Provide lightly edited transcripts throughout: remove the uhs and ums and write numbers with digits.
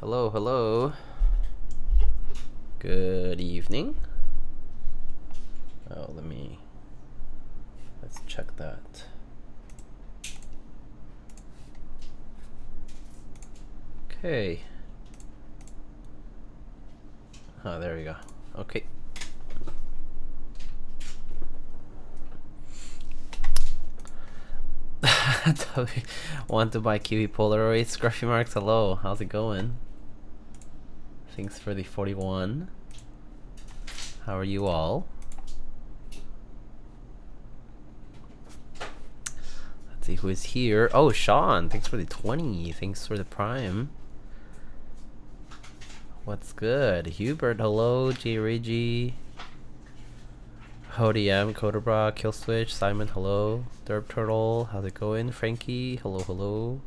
Hello, hello. Good evening. Oh, let's check that. Okay. Oh, there we go. Okay. Want to buy Kiwi Polaroid? Scruffy Marks, hello. How's it going? Thanks for the 41. How are you all? Let's see who is here. Oh, Sean, thanks for the 20. Thanks for the Prime. What's good? Hubert, hello. J Reggie. ODM, Codabra, Killswitch, Simon, hello. Derp Turtle, how's it going? Frankie, hello, hello.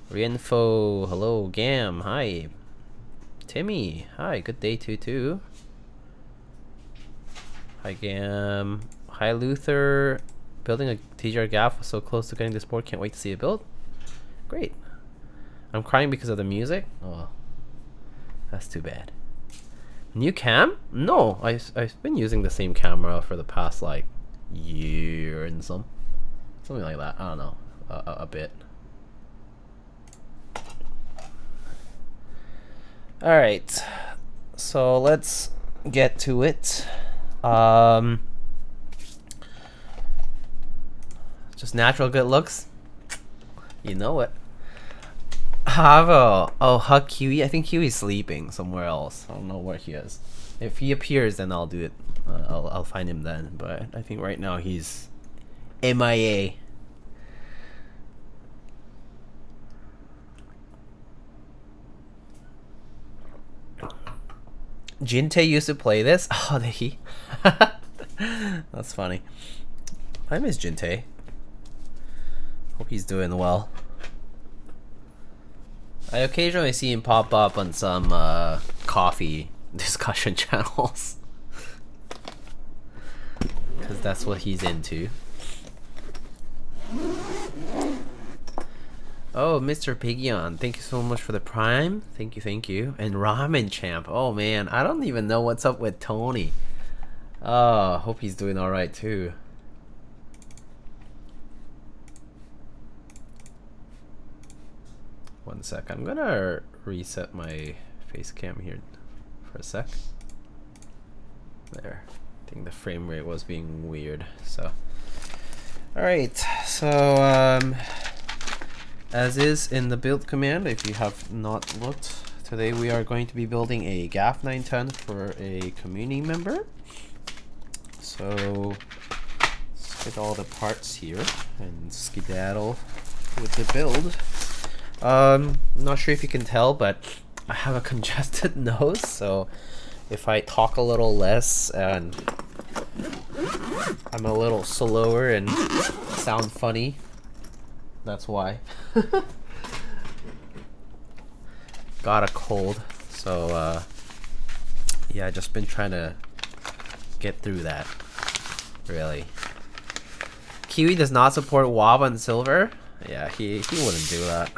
Rienfo, hello. Gam, hi. Timmy, hi. Good day too. Hi Gam. Hi Luther. Building a TGR GAF was so close to getting this board. Can't wait to see it built. Great. I'm crying because of the music. Oh, that's too bad. New cam? No, I've been using the same camera for the past like year and something like that. I don't know, a bit. All right, so let's get to it. Just natural good looks. You know it. Havo. Oh, Hug Kiwi. I think Kiwi's sleeping somewhere else. I don't know where he is. If he appears, then I'll do it. I'll find him then. But I think right now he's MIA. Jinte used to play this. Oh, did he? That's funny. I miss Jinte. Hope he's doing well. I occasionally see him pop up on some coffee discussion channels. Because that's what he's into. Oh, Mr. Piggion, thank you so much for the Prime. Thank you, thank you. And Ramen Champ. Oh man, I don't even know what's up with Tony. Oh, hope he's doing alright too. One sec, I'm gonna reset my face cam here for a sec. There. I think the frame rate was being weird, so. Alright, so as is in the build command, if you have not looked, today we are going to be building a GAF 910 for a community member. So let's get all the parts here and skedaddle with the build. Not sure if you can tell, but I have a congested nose, so if I talk a little less and I'm a little slower and sound funny, that's why. Got a cold, so yeah, I just been trying to get through that, really. Kiwi does not support WAV on silver. Yeah, he wouldn't do that.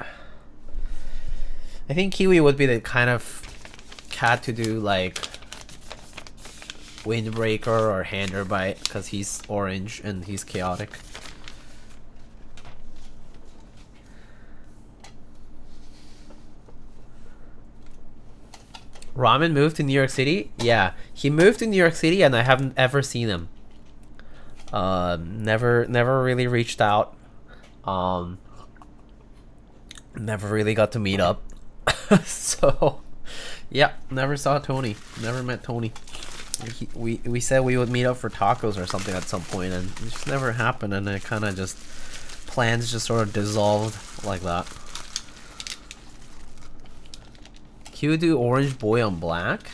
I think Kiwi would be the kind of cat to do like Windbreaker or Hander Bite because he's orange and he's chaotic. Ramen moved to New York City? Yeah, he moved to New York City and I haven't ever seen him. Never really reached out. Never really got to meet up. So, yeah, never saw Tony. Never met Tony. We said we would meet up for tacos or something at some point, and it just never happened. And it kind of just plans just sort of dissolved like that. Q do orange boy on black.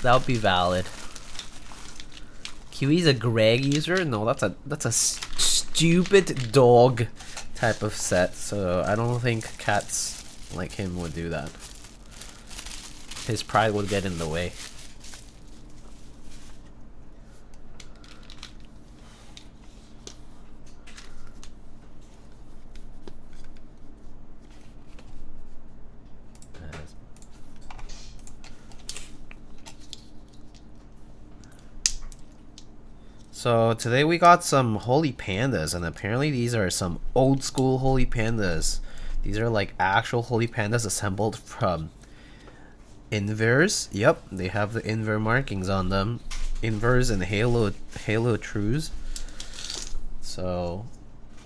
That would be valid. Kiwi's a Greg user. No, that's a stupid dog type of set, so I don't think cats like him would do that. His pride would get in the way. So today we got some Holy Pandas, and apparently these are some old school Holy Pandas. These are like actual Holy Pandas assembled from Invyrs. Yep, they have the Invyr markings on them. Invyrs and Halo Trues. So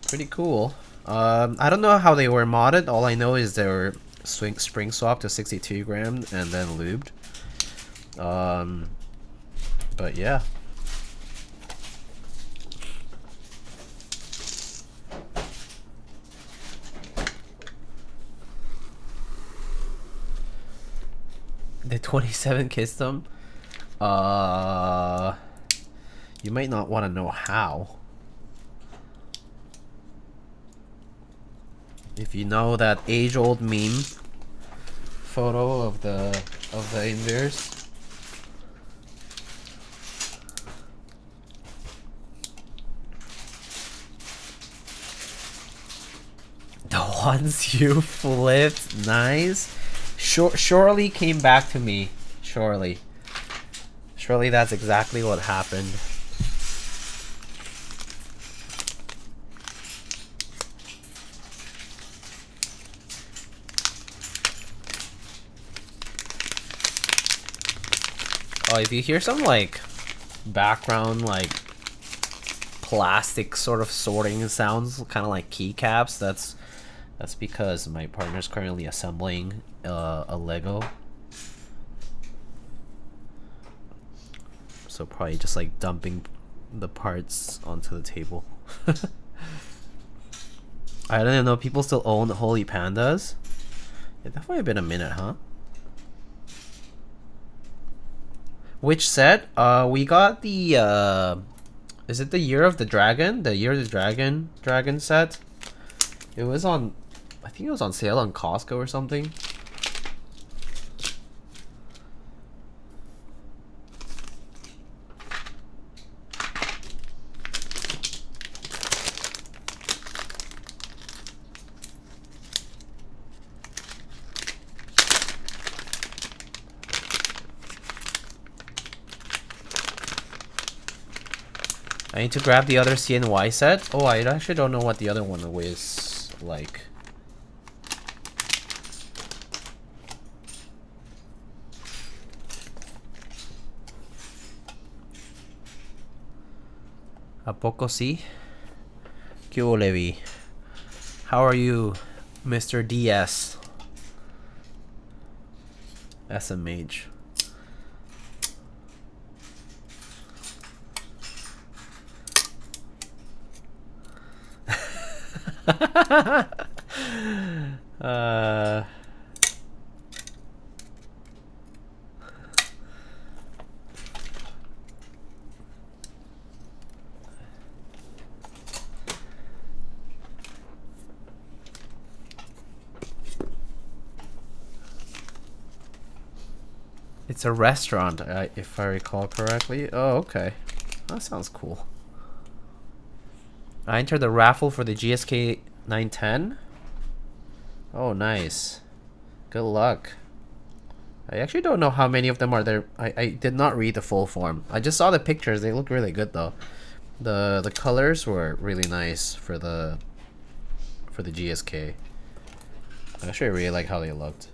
pretty cool. I don't know how they were modded. All I know is they were spring swapped to 62 gram and then lubed. But yeah. The 27 kissed them. You might not want to know how. If you know that age-old meme photo of the Invyrs. The ones you flipped, nice. Surely came back to me. Surely that's exactly what happened. Oh, if you hear some like background like plastic sort of sorting sounds, kind of like keycaps, that's because my partner's currently assembling a Lego. So probably just like dumping the parts onto the table. I didn't know people still own Holy Pandas. It definitely been a minute, huh? Which set? We got the is it the Year of the Dragon? The Year of the Dragon set. It was on, I think it was on sale on Costco or something. I need to grab the other CNY set. Oh, I actually don't know what the other one was like. ¿A poco sí? ¿Qué hubo, Levi? How are you, Mr. DS? SMH. It's a restaurant, if I recall correctly. Oh, okay. That sounds cool. I entered the raffle for the GSK 910. Oh, nice. Good luck. I actually don't know how many of them are there. I did not read the full form. I just saw the pictures. They look really good though. The colors were really nice for the GSK. Actually, I really like how they looked.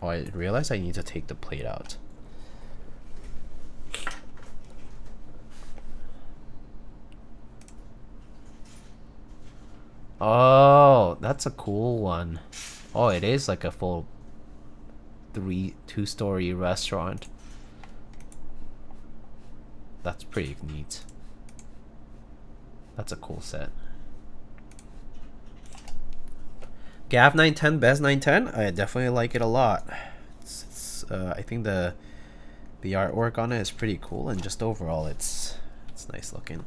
Oh, I realized I need to take the plate out. Oh, that's a cool one. Oh, it is like a full two-story restaurant. That's pretty neat. That's a cool set. GAF 910, Best 910. I definitely like it a lot. I think the artwork on it is pretty cool, and just overall, it's nice looking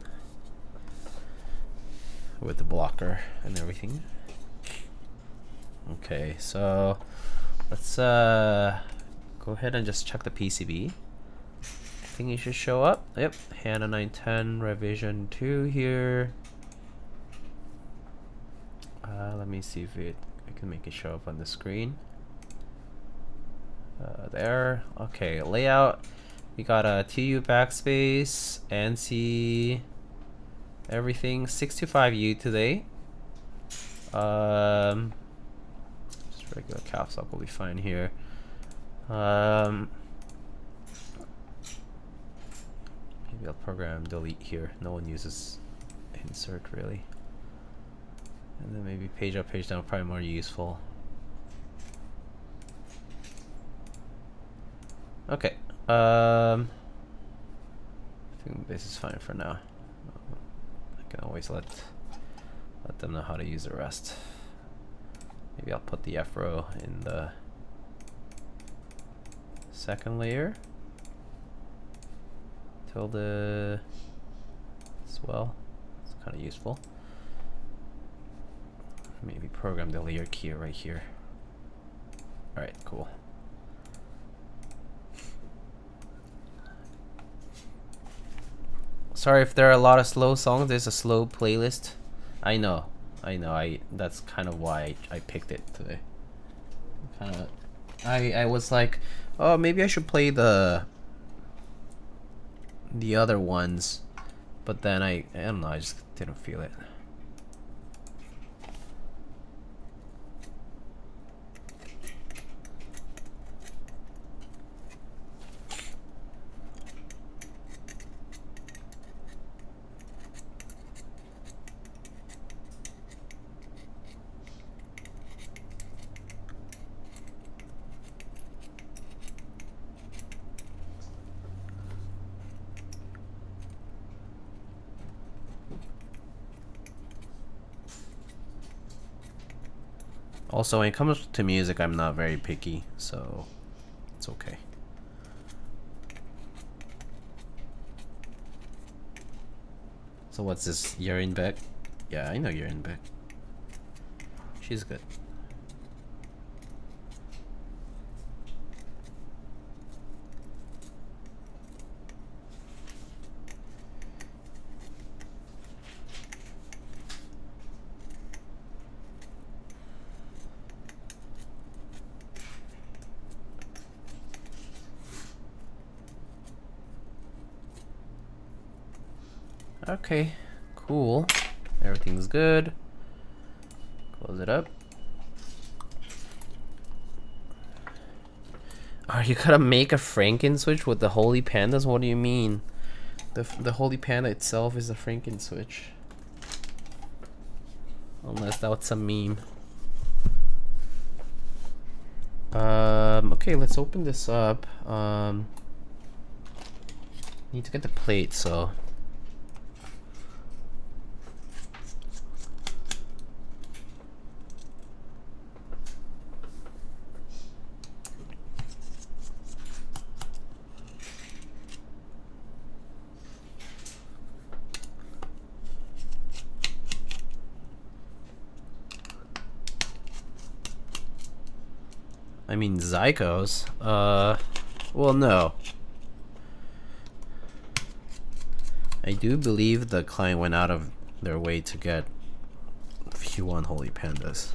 with the blocker and everything. Okay, so let's go ahead and just check the PCB. I think it should show up. Yep, HANA 910 revision 2 here. Let me see if I can make it show up on the screen. There. Okay, layout We got a TU backspace, NC, everything. 625U today. Just regular caps lock will be fine here. Maybe I'll program delete here. No one uses insert really. And then maybe page up, page down, probably more useful. Okay. I think this is fine for now. I can always let them know how to use the rest. Maybe I'll put the F row in the second layer. Tilde as well. It's kind of useful. Maybe program the layer key right here. Alright, cool. Sorry if there are a lot of slow songs. There's a slow playlist. I know. That's kind of why I picked it today. I was like, oh, maybe I should play the other ones, but then I don't know. I just didn't feel it. Also, when it comes to music, I'm not very picky, so it's okay. So what's this? Beck? Yeah, I know Beck. She's good. Okay, cool. Everything's good. Close it up. Oh, you gotta make a Franken switch with the Holy Pandas? What do you mean? The Holy Panda itself is a Franken switch. Unless that's a meme. Okay, let's open this up. Need to get the plate, so. I mean, Zycos. Well, no. I do believe the client went out of their way to get a few unholy pandas.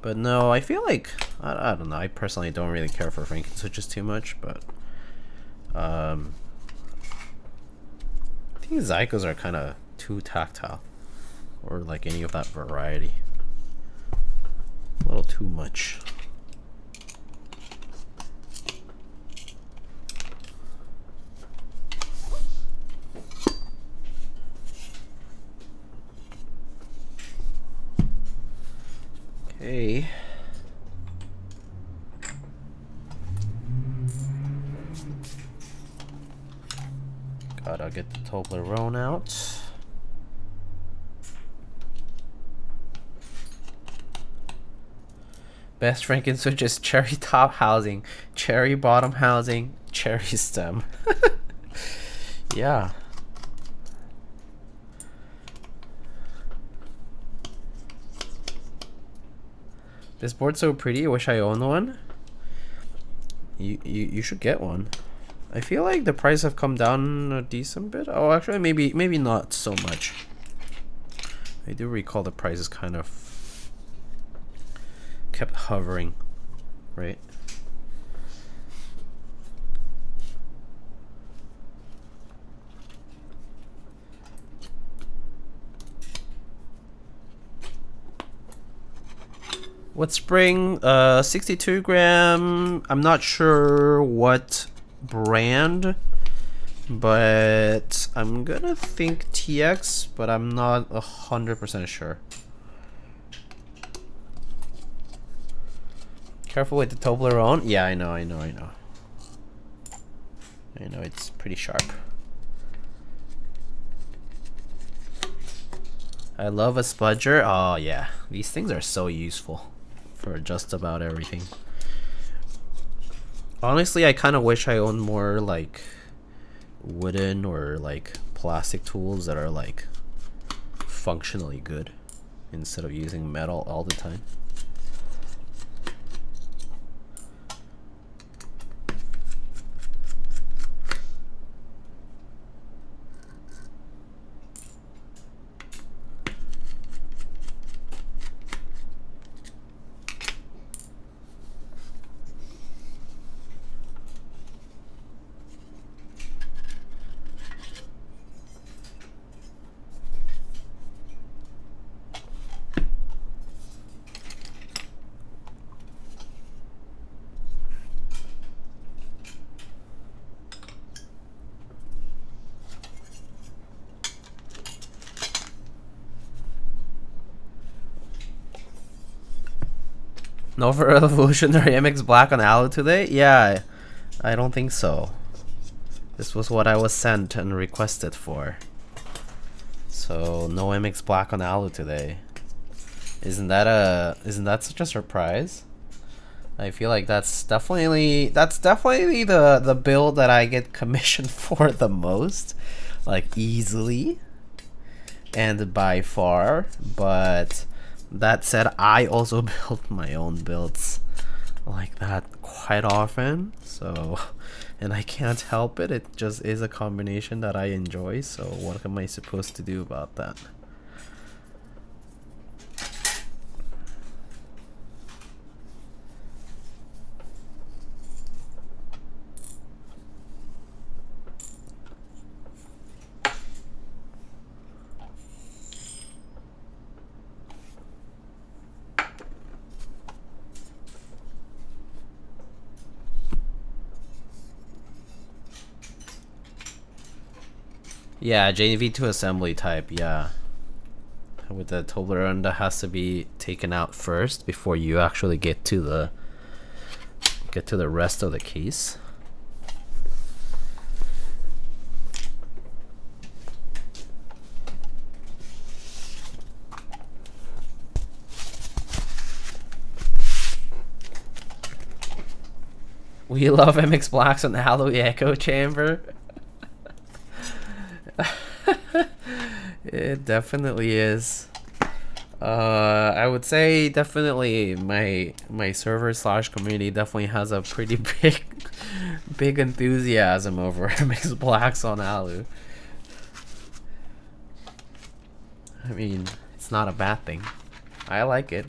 But no, I feel like, I don't know, I personally don't really care for Franken switches too much, but I think Zycos are kind of too tactile, or like any of that variety. A little too much. Okay. Gotta get the Toblerone out. Best Franken switch is cherry top housing, cherry bottom housing, cherry stem. Yeah. This board's so pretty. I wish I owned one. You should get one. I feel like the price have come down a decent bit. Oh, actually, maybe not so much. I do recall the price is kind of kept hovering, right? What spring? 62 gram. I'm not sure what brand, but I'm gonna think TX, but I'm not 100% sure. Careful with the Toblerone. Yeah, I know. I know, it's pretty sharp. I love a spudger. Oh yeah, these things are so useful for just about everything. Honestly, I kind of wish I owned more like wooden or like plastic tools that are like functionally good instead of using metal all the time. No for Revolutionary MX Black on Alu today? Yeah, I don't think so. This was what I was sent and requested for. So no MX Black on Alu today. Isn't that such a surprise? I feel like that's definitely the build that I get commissioned for the most, like easily and by far. But that said, I also build my own builds like that quite often, so, and I can't help it. It just is a combination that I enjoy, so what am I supposed to do about that? Yeah, JV2 assembly type, yeah. With the Toblerone that has to be taken out first before you actually get to the rest of the case. We love MX Blacks on the Alloy Echo Chamber. It definitely is. I would say definitely my server / community definitely has a pretty big enthusiasm over MX Blacks on Alu. I mean, it's not a bad thing. I like it.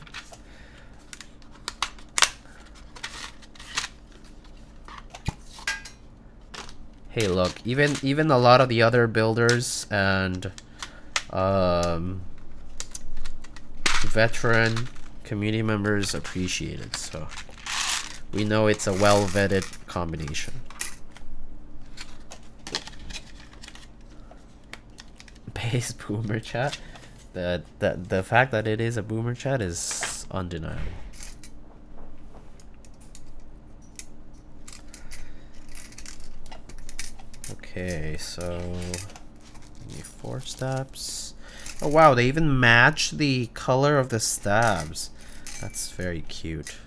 Hey, look, even a lot of the other builders and veteran community members appreciate it, so we know it's a well-vetted combination. Base boomer chat. The fact that it is a boomer chat is undeniable. Okay, so 4 stabs. Oh wow, they even match the color of the stabs. That's very cute.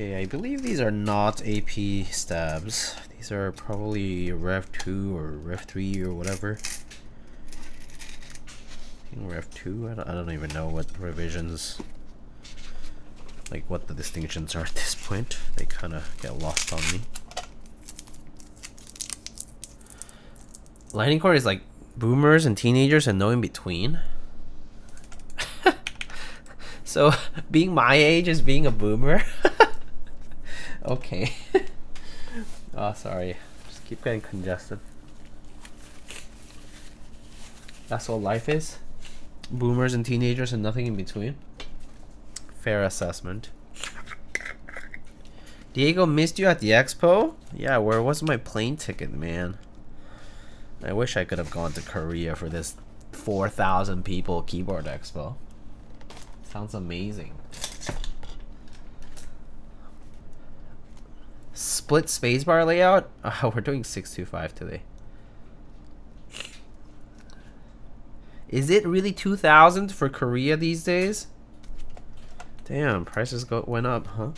Okay, I believe these are not AP stabs. These are probably Rev 2 or Rev 3 or whatever. I think Rev 2? I don't even know what revisions, like what the distinctions are at this point. They kind of get lost on me. Lightning cord is like boomers and teenagers and no in between. So being my age is being a boomer. Okay. Oh, sorry. Just keep getting congested. That's what life is. Boomers and teenagers and nothing in between. Fair assessment. Diego, missed you at the expo? Yeah, where was my plane ticket, man? I wish I could have gone to Korea for this 4,000 people keyboard expo. Sounds amazing. Split spacebar layout? Oh, we're doing 625 today. Is it really 2,000 for Korea these days? Damn, prices went up, huh?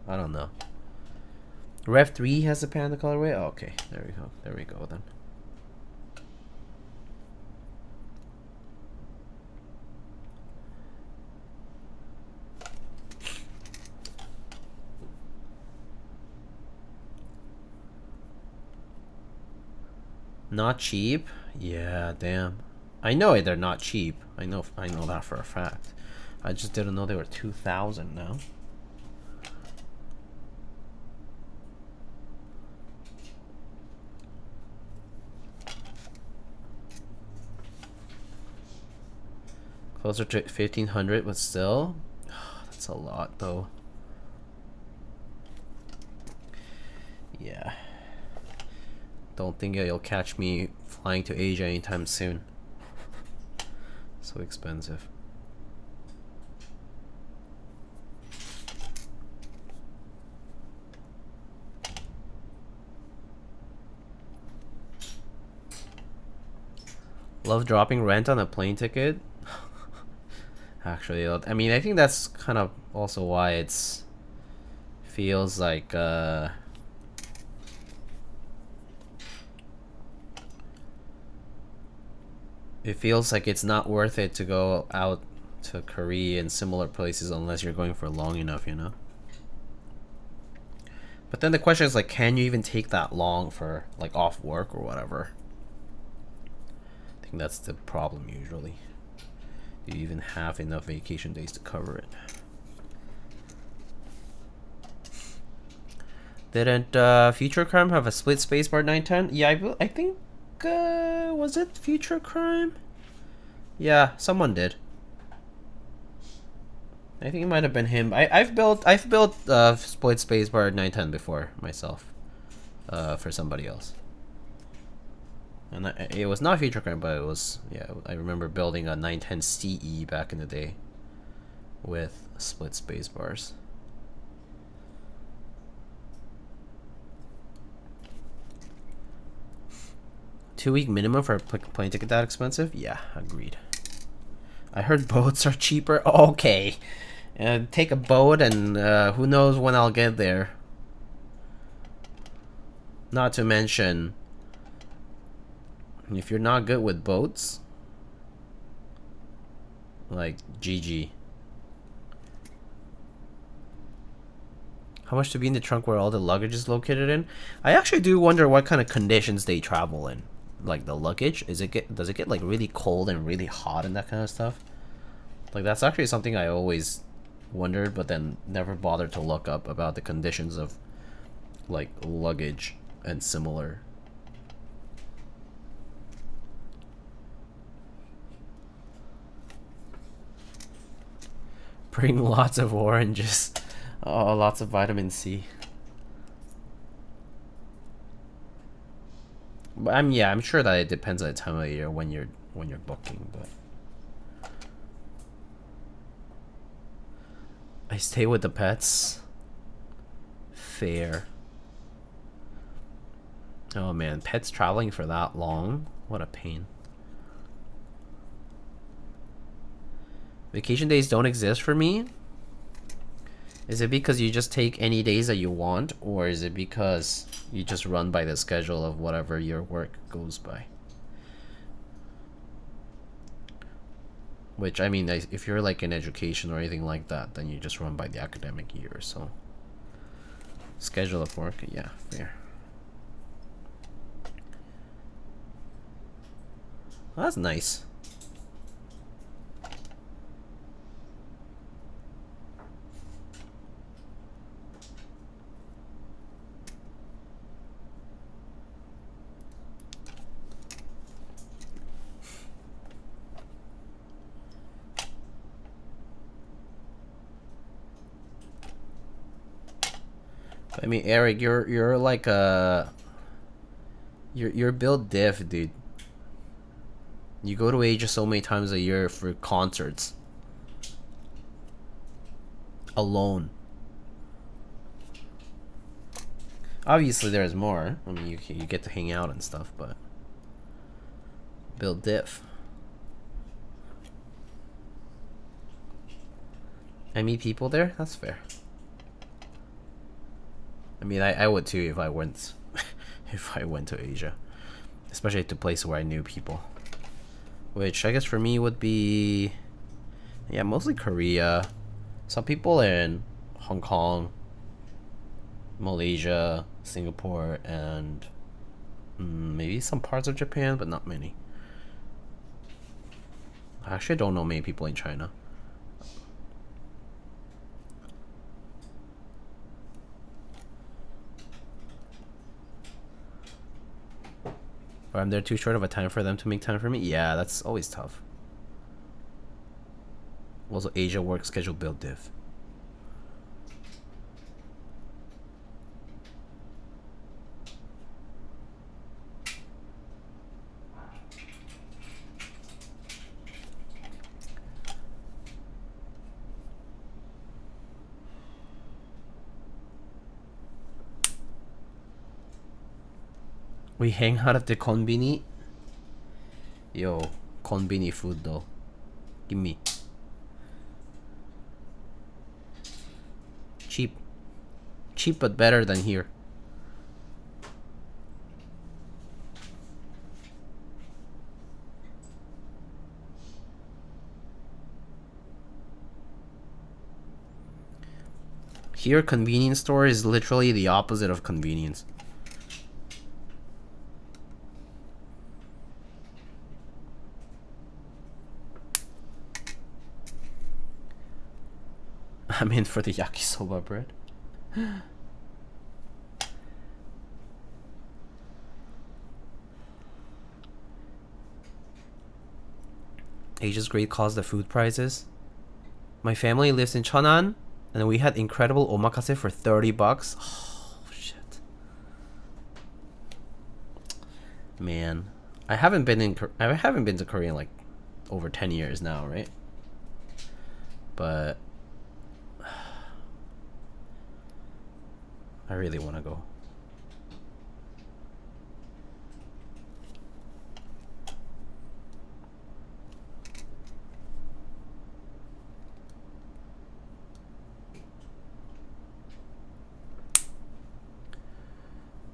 I don't know. Rev 3 has the Panda colorway? Oh, okay, there we go. There we go then. Not cheap? Yeah, damn. I know they're not cheap. I know that for a fact. I just didn't know they were 2,000 now. Closer to 1,500, but still, that's a lot though. Yeah. Don't think you'll catch me flying to Asia anytime soon. So expensive. Love dropping rent on a plane ticket. Actually, I mean, I think that's kind of also why it's feels like it feels like it's not worth it to go out to Korea and similar places unless you're going for long enough, you know? But then the question is, like, can you even take that long for, like, off work or whatever? I think that's the problem usually. Do you even have enough vacation days to cover it? Didn't Future Crime have a split spacebar 910? Yeah, I think was it Future Crime? Yeah, someone did. I think it might have been him. I've built split spacebar 910 before myself, for somebody else. And it was not Future Crime, but it was, yeah, I remember building a 910 CE back in the day with split spacebars. $2-week minimum for a plane ticket that expensive? Yeah, agreed. I heard boats are cheaper. Okay. Take a boat and who knows when I'll get there. Not to mention, if you're not good with boats, like GG. How much to be in the trunk where all the luggage is located in? I actually do wonder what kind of conditions they travel in. Like the luggage, does it get like really cold and really hot and that kind of stuff? Like that's actually something I always wondered, but then never bothered to look up about the conditions of like luggage and similar. Bring lots of oranges. Oh, lots of vitamin C. But I'm sure that it depends on the time of year when you're booking, but I stay with the pets. Fair. Oh man, pets traveling for that long? What a pain. Vacation days don't exist for me. Is it because you just take any days that you want, or is it because you just run by the schedule of whatever your work goes by? Which, I mean, if you're like in education or anything like that, then you just run by the academic year, so. Schedule of work, yeah, fair. Well, that's nice. I mean, Eric, you're like you're built diff, dude. You go to Asia so many times a year for concerts. Alone. Obviously, there's more. I mean, you get to hang out and stuff, but build diff. I meet people there. That's fair. I mean, I would too if I went if I went to Asia, especially to places where I knew people. Which I guess for me would be, yeah, mostly Korea. Some people in Hong Kong, Malaysia, Singapore, and maybe some parts of Japan, but not many. I actually don't know many people in China. Or I'm there too short of a time for them to make time for me? Yeah, that's always tough. Also, Asia work schedule build diff. We hang out at the konbini. Yo, konbini food though. Give me. Cheap. Cheap but better than here. Here, convenience store is literally the opposite of convenience. I'm in for the yakisoba bread. Asia's great cause the food prices. My family lives in Cheonan, and we had incredible omakase for 30 bucks. Oh, shit. Man, I haven't been to Korea in like over 10 years now, right? But I really want to go.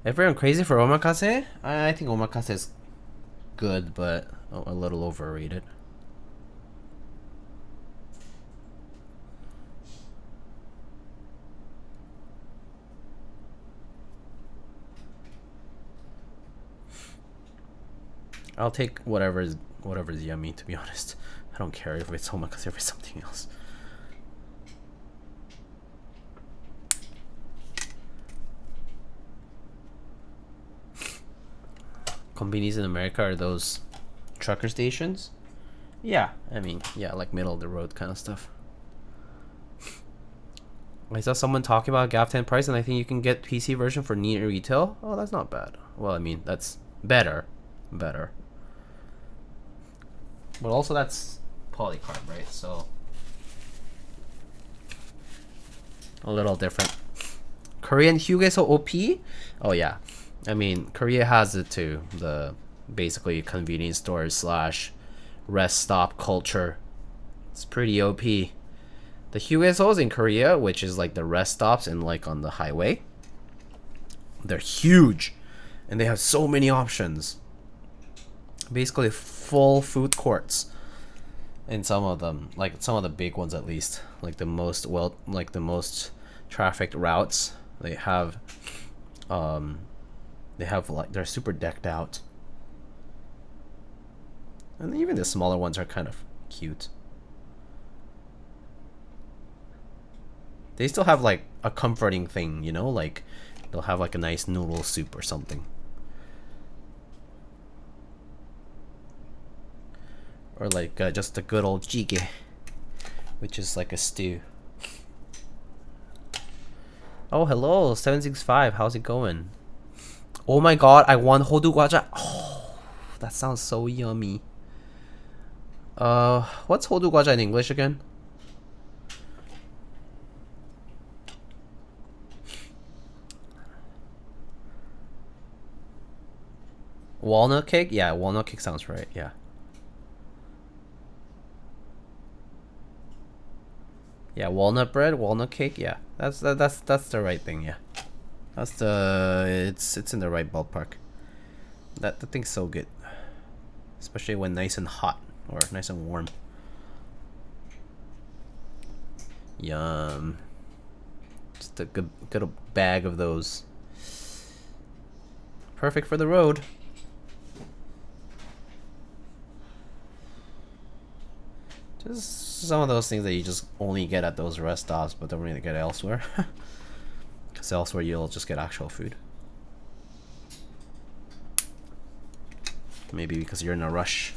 Everyone crazy for omakase? I think omakase is good, but a little overrated. I'll take whatever's yummy, to be honest. I don't care if it's omakase or something else. Convenies in America are those trucker stations? Yeah, I mean, yeah, like middle of the road kind of stuff. I saw someone talking about GAF 10 price, and I think you can get PC version for near retail. Oh, that's not bad. Well, I mean, that's better. But also that's polycarb, right? So a little different. Korean Hyuge so OP? Oh yeah. I mean, Korea has it too. The basically convenience store slash rest stop culture. It's pretty OP. The HUSOs in Korea, which is like the rest stops and like on the highway, they're huge, and they have so many options. Basically, full food courts. In some of them, like some of the big ones at least, like the most trafficked routes, they have like, they're super decked out. And even the smaller ones are kind of cute. They still have like a comforting thing, you know, like they'll have like a nice noodle soup or something. Or like just a good old jjigae, which is like a stew. Oh, hello, 765. How's it going? Oh my god, I won hodu gwaja. Oh, that sounds so yummy. What's hodu gwaja in English again? Walnut cake? Yeah, walnut cake sounds right. Yeah. Yeah, walnut bread, walnut cake. Yeah, that's the right thing. Yeah, that's it's in the right ballpark. The thing's so good, especially when nice and hot or nice and warm. Yum. Just a good bag of those. Perfect for the road. Just some of those things that you just only get at those rest stops, but don't really get elsewhere. Because elsewhere you'll just get actual food. Maybe because you're in a rush.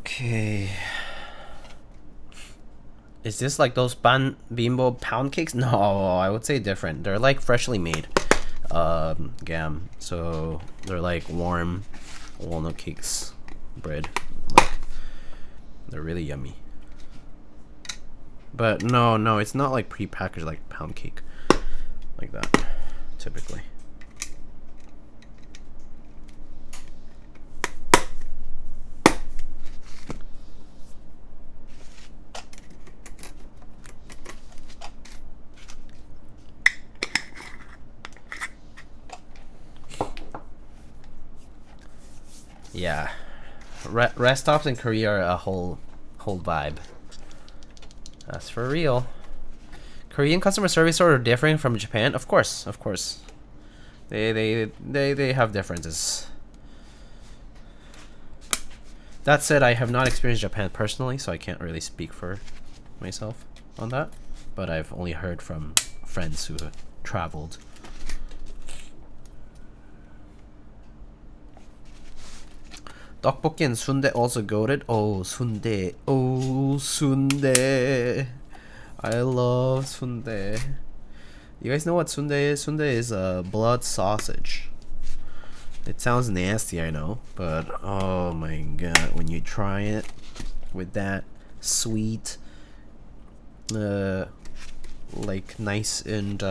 Okay. Is this like those bimbo pound cakes? No, I would say different. They're like freshly made. Gam, so they're like warm walnut cakes, bread, like they're really yummy. But no, it's not like pre-packaged like pound cake like that typically. Yeah, rest stops in Korea are a whole vibe. That's for real. Korean customer service sort of different from Japan, of course. They have differences. That said, I have not experienced Japan personally, so I can't really speak for myself on that. But I've only heard from friends who have traveled. Tteokbokki and sundae also goated. Oh, sundae. Oh, sundae. I love sundae. You guys know what sundae is? Sundae is a blood sausage. It sounds nasty, I know, but oh my god, when you try it with that sweet, like nice and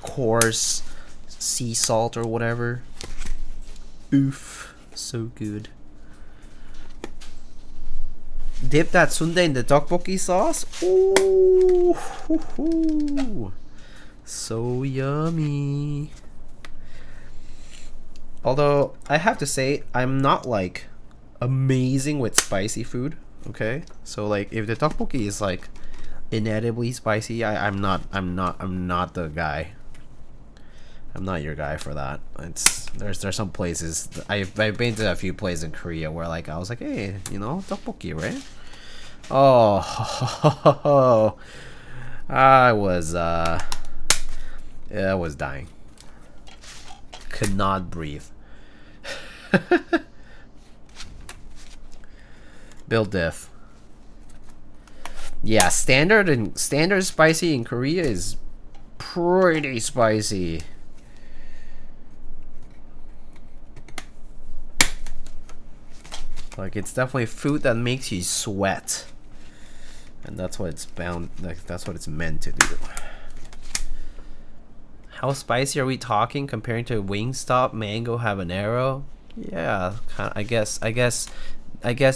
coarse sea salt or whatever. Oof. So good. Dip that sundae in the tteokbokki sauce. Ooh, hoo, hoo. So yummy. Although I have to say, I'm not like amazing with spicy food. Okay, so like if the tteokbokki is like inedibly spicy, I'm not the guy. I'm not your guy for that. There's some places I've been to a few places in Korea where like I was like, hey, you know, tteokbokki, right? Oh, I was dying. Could not breathe. Build diff. Yeah, standard spicy in Korea is pretty spicy. Like, it's definitely food that makes you sweat. And that's what it's bound, like, that's what it's meant to do. How spicy are we talking comparing to Wingstop mango habanero? Yeah, I guess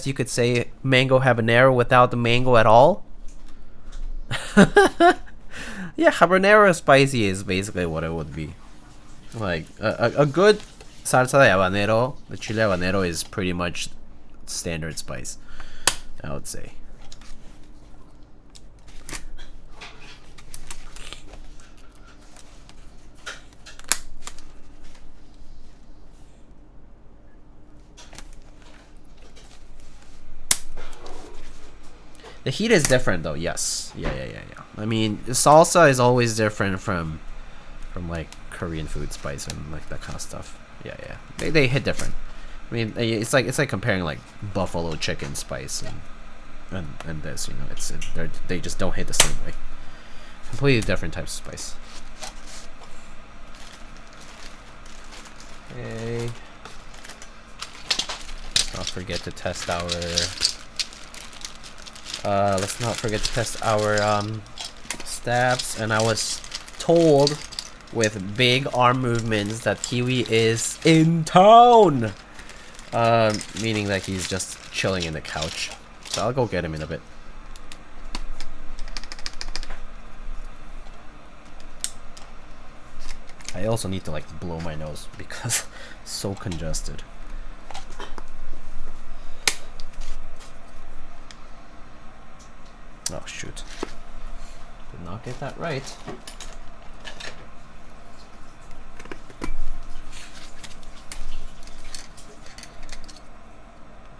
you could say mango habanero without the mango at all. Yeah, habanero spicy is basically what it would be. Like a good salsa de habanero, the chile habanero is pretty much standard spice, I would say. The heat is different though, yes. Yeah. I mean, salsa is always different from like Korean food spice and like that kind of stuff. Yeah. They hit different. I mean, it's like comparing like buffalo chicken spice and this, you know, they just don't hit the same way. Completely different types of spice. Okay. Not forget to test our let's not forget to test our stabs. And I was told with big arm movements that Kiwi is in town, meaning that he's just chilling in the couch. So I'll go get him in a bit. I also need to like blow my nose because it's so congested. Oh shoot. Did not get that right.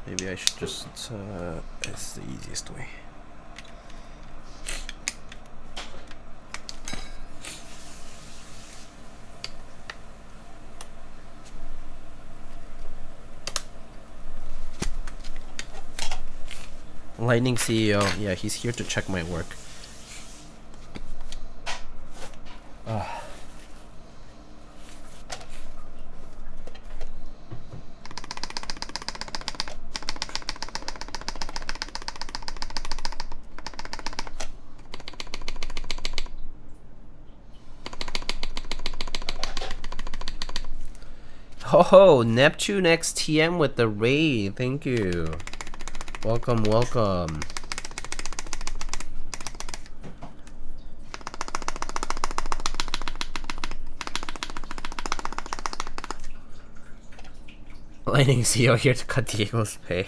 Maybe I should just, it's the easiest way. Lightning CEO, yeah, he's here to check my work. Oh, Neptune XTM with the raid. Thank you. Welcome. Lightning CEO here to cut Diego's pay.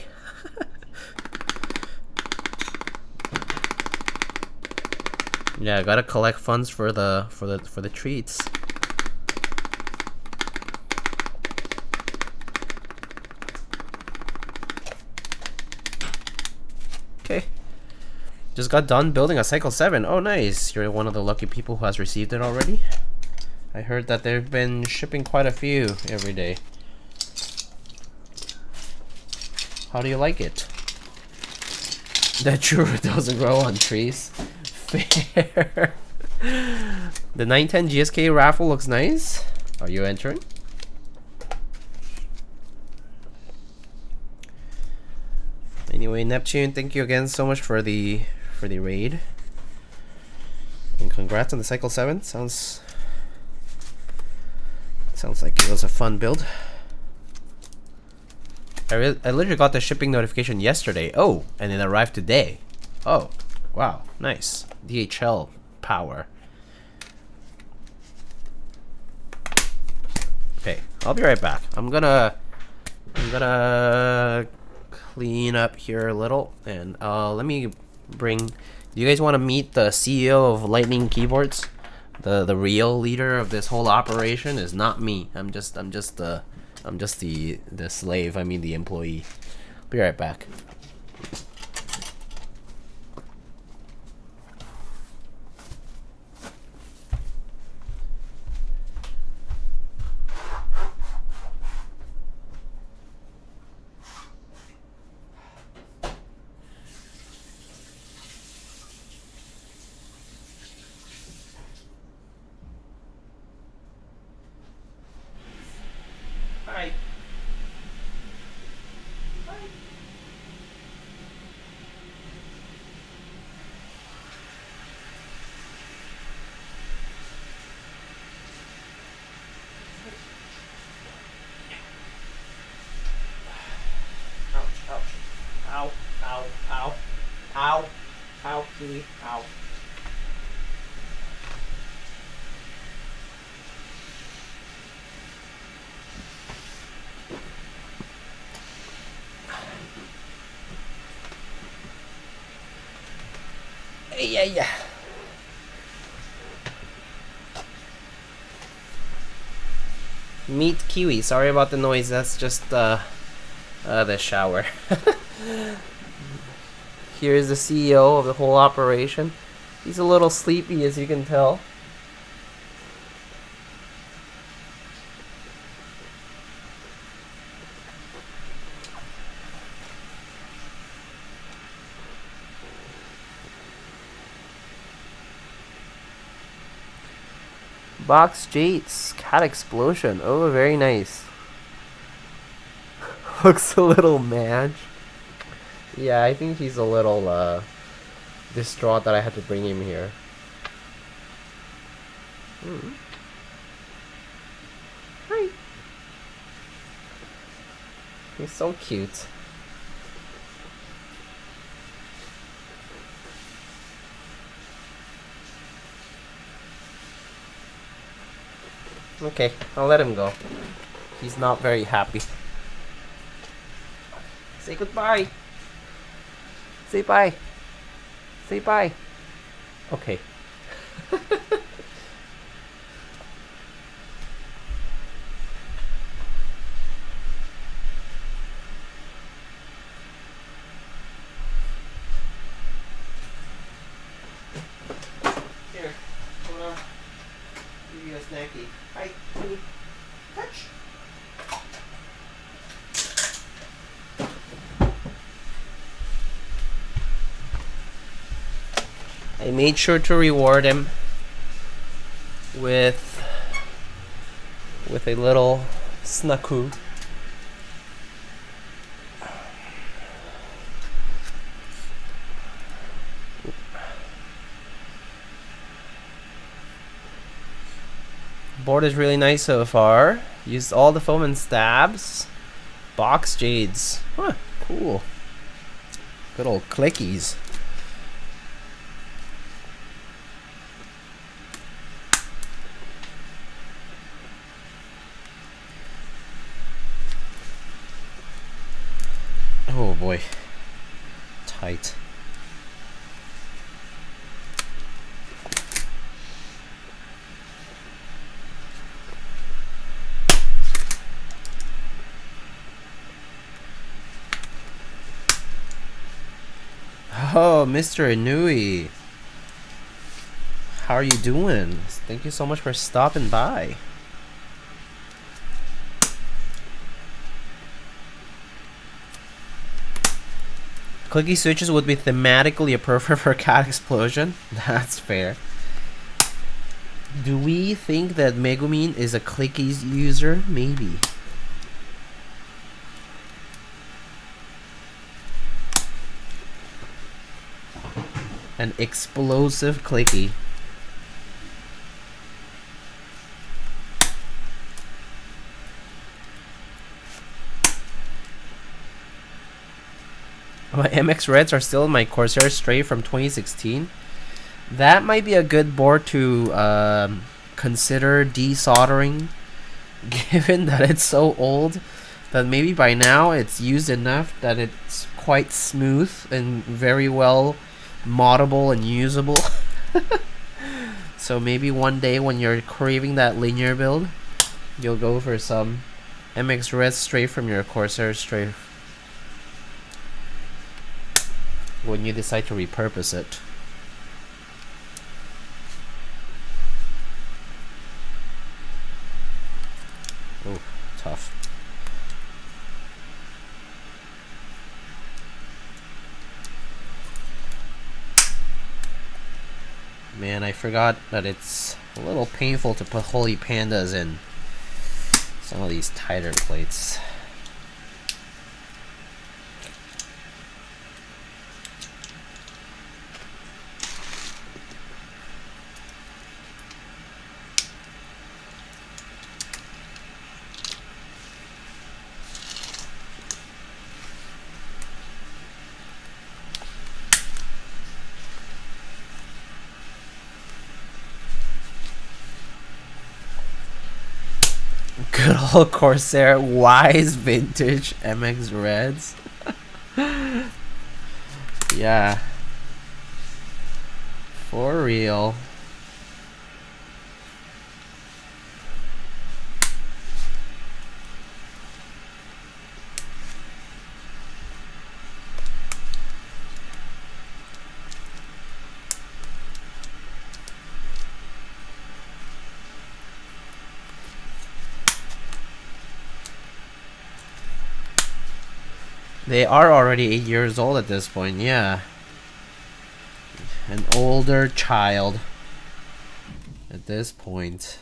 Yeah, I gotta collect funds for the treats. Okay. Just got done building a Cycle 7. Oh, nice. You're one of the lucky people who has received it already. I heard that they've been shipping quite a few every day. How do you like it? That churro doesn't grow on trees. Fair. The 910 GSK raffle looks nice. Are you entering? Anyway, Neptune, thank you again so much for the raid. And congrats on the Cycle 7. Sounds like it was a fun build. I literally got the shipping notification yesterday. Oh, and it arrived today. Oh, wow, nice. DHL power. Okay, I'll be right back. I'm gonna clean up here a little, and let me bring. Do you guys want to meet the CEO of Lightning Keyboards? The real leader of this whole operation is not me. I'm just the slave. I mean the employee. I'll be right back. Ow, ow, ow, ow, Kiwi, ow. Yeah. Meet Kiwi. Sorry about the noise. That's just the shower. Here's the CEO of the whole operation. He's a little sleepy, as you can tell. Box Jates, cat explosion. Oh, very nice. Looks a little mad. Yeah, I think he's a little distraught that I had to bring him here. Hi. He's so cute. Okay, I'll let him go. He's not very happy. Say goodbye. Say bye. Say bye. Okay. Here, hold on. Give you a snacky. Hi, Timmy. Touch. I made sure to reward him with a little snaku. Board is really nice so far. Used all the foam and stabs. Box jades. Huh, cool. Good old clickies. Oh boy. Tight. Oh, Mr. Inui. How are you doing? Thank you so much for stopping by. Clicky switches would be thematically appropriate for cat explosion. That's fair. Do we think that Megumin is a clickies user? Maybe. An explosive clicky. My MX Reds are still in my Corsair Stray from 2016. That might be a good board to consider desoldering, given that it's so old that maybe by now it's used enough that it's quite smooth and very well moddable and usable. So maybe one day when you're craving that linear build, you'll go for some MX Red straight from your Corsair Stray when you decide to repurpose it. Oh, tough. Man, I forgot that it's a little painful to put holy pandas in some of these tighter plates. Good old Corsair Wise Vintage MX Reds. Yeah. For real. They are already 8 years old at this point, yeah. An older child at this point.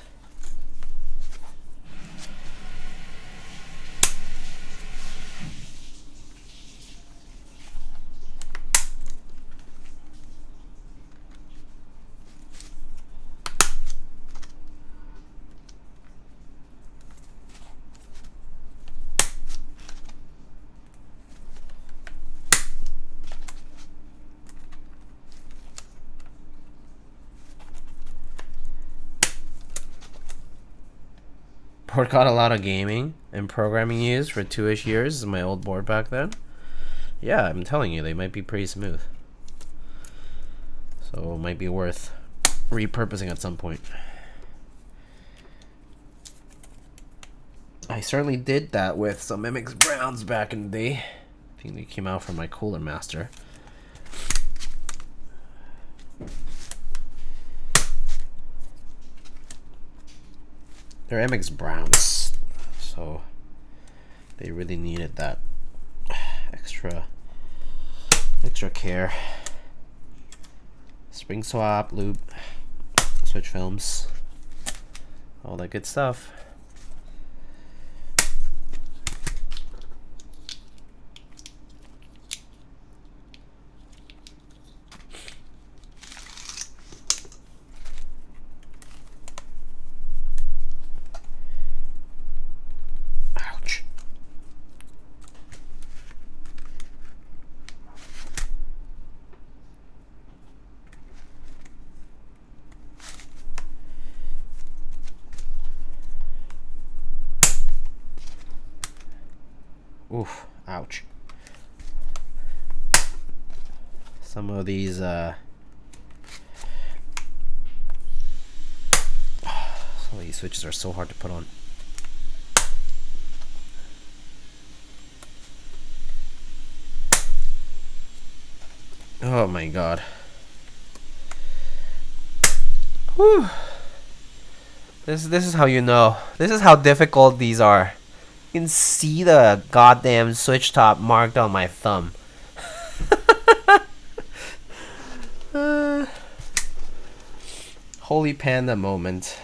Board got a lot of gaming and programming used for 2-ish years. This is my old board back then. Yeah, I'm telling you, they might be pretty smooth. So it might be worth repurposing at some point. I certainly did that with some MX Browns back in the day. I think they came out from my Cooler Master. They're MX Browns, so they really needed that extra care. Spring swap, lube, switch films, all that good stuff. Oof, ouch. Some of these switches are so hard to put on. Oh my god. Whew. This is how you know. This is how difficult these are. You can see the goddamn switch top marked on my thumb. Holy Panda moment.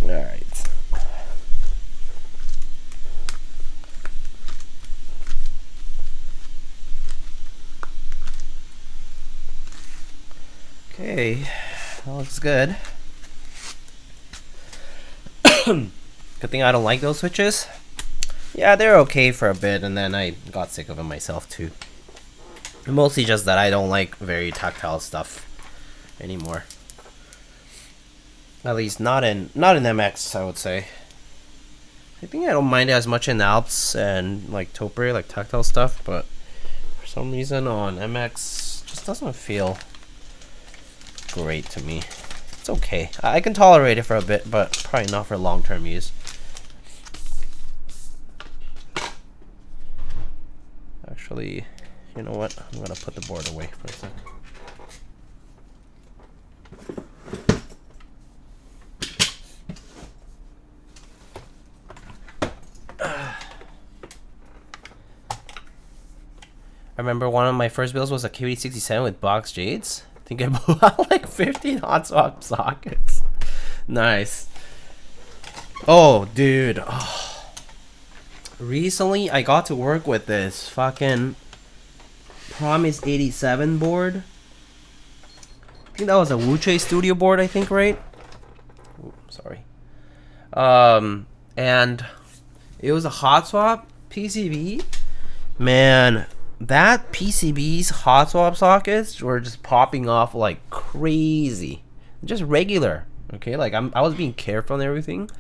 All right. Okay, that looks good. Good thing I don't like those switches. Yeah, they're okay for a bit, and then I got sick of them myself too. Mostly just that I don't like very tactile stuff anymore. At least not in MX, I would say. I think I don't mind it as much in Alps and like Topper, like tactile stuff, but for some reason on MX just doesn't feel great to me. It's okay. I can tolerate it for a bit, but probably not for long-term use. Actually, you know what? I'm gonna put the board away for a second. I remember one of my first builds was a KD67 with box jades. I think I blew out like 15 hot swap sockets. Nice. Oh, dude. Oh. Recently, I got to work with this fucking Promise 87 board. I think that was a Wuche Studio board, I think, right? Ooh, sorry. And It was a hot swap PCB. Man, that PCB's hot swap sockets were just popping off like crazy. Just regular. Okay, like I was being careful and everything.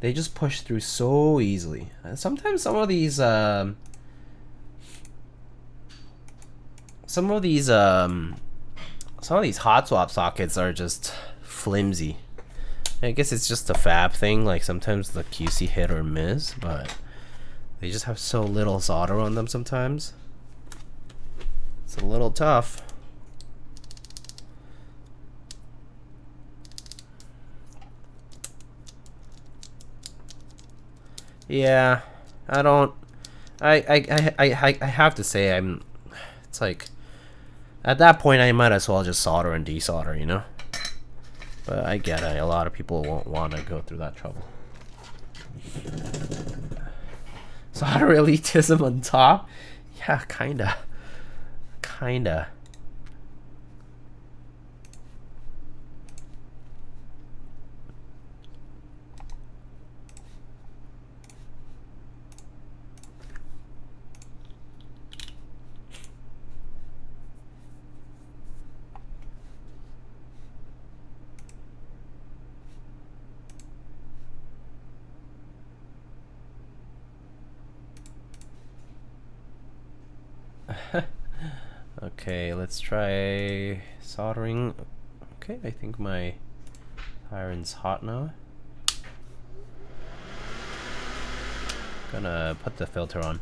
They just push through so easily. And sometimes some of these hot swap sockets are just flimsy. I guess it's just a fab thing. Like sometimes the QC hit or miss, but they just have so little solder on them sometimes. It's a little tough. Yeah, I don't. I have to say I'm. It's like at that point I might as well just solder and desolder, you know. But I get it. A lot of people won't want to go through that trouble. Solder elitism on top? Yeah, kinda. Kinda. Okay, let's try soldering. Okay, I think my iron's hot now. Gonna put the filter on.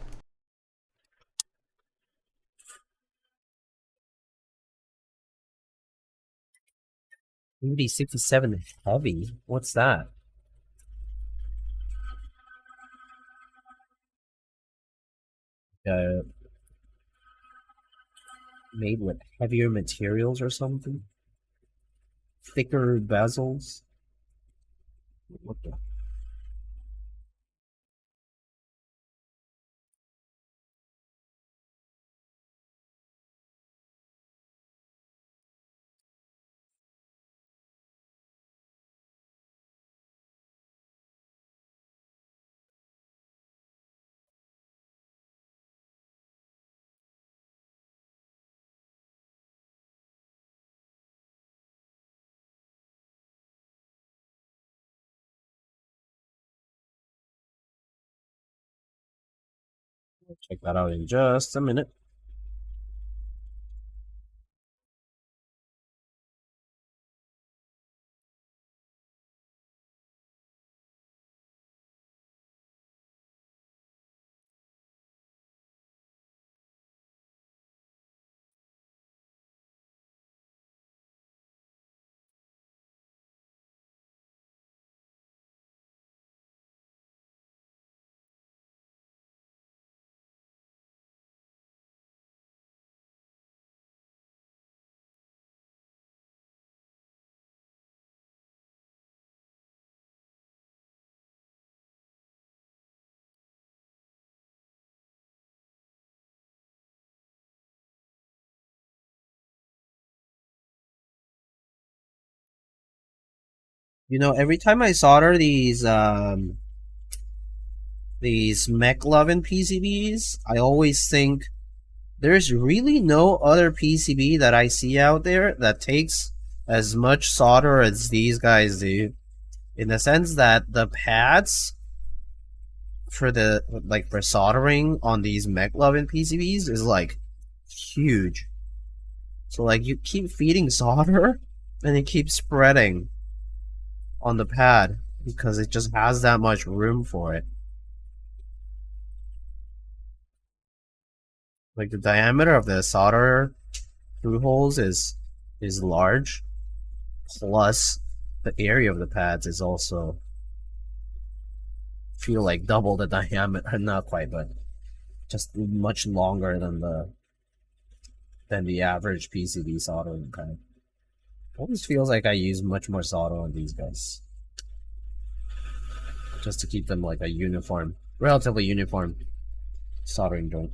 Hooty 67 heavy? What's that? Made with heavier materials or something? Thicker bezels? What the? Check that out in just a minute. You know, every time I solder these McLovin PCBs, I always think there's really no other PCB that I see out there that takes as much solder as these guys do. In the sense that the pads for the for soldering on these McLovin PCBs is like huge. So like you keep feeding solder and it keeps spreading on the pad because it just has that much room for it. Like the diameter of the solder through holes is large, plus the area of the pads is also feel like double the diameter. Not quite, but just much longer than the average PCB soldering pad. Always feels like I use much more solder on these guys, just to keep them like a uniform, relatively uniform soldering joint.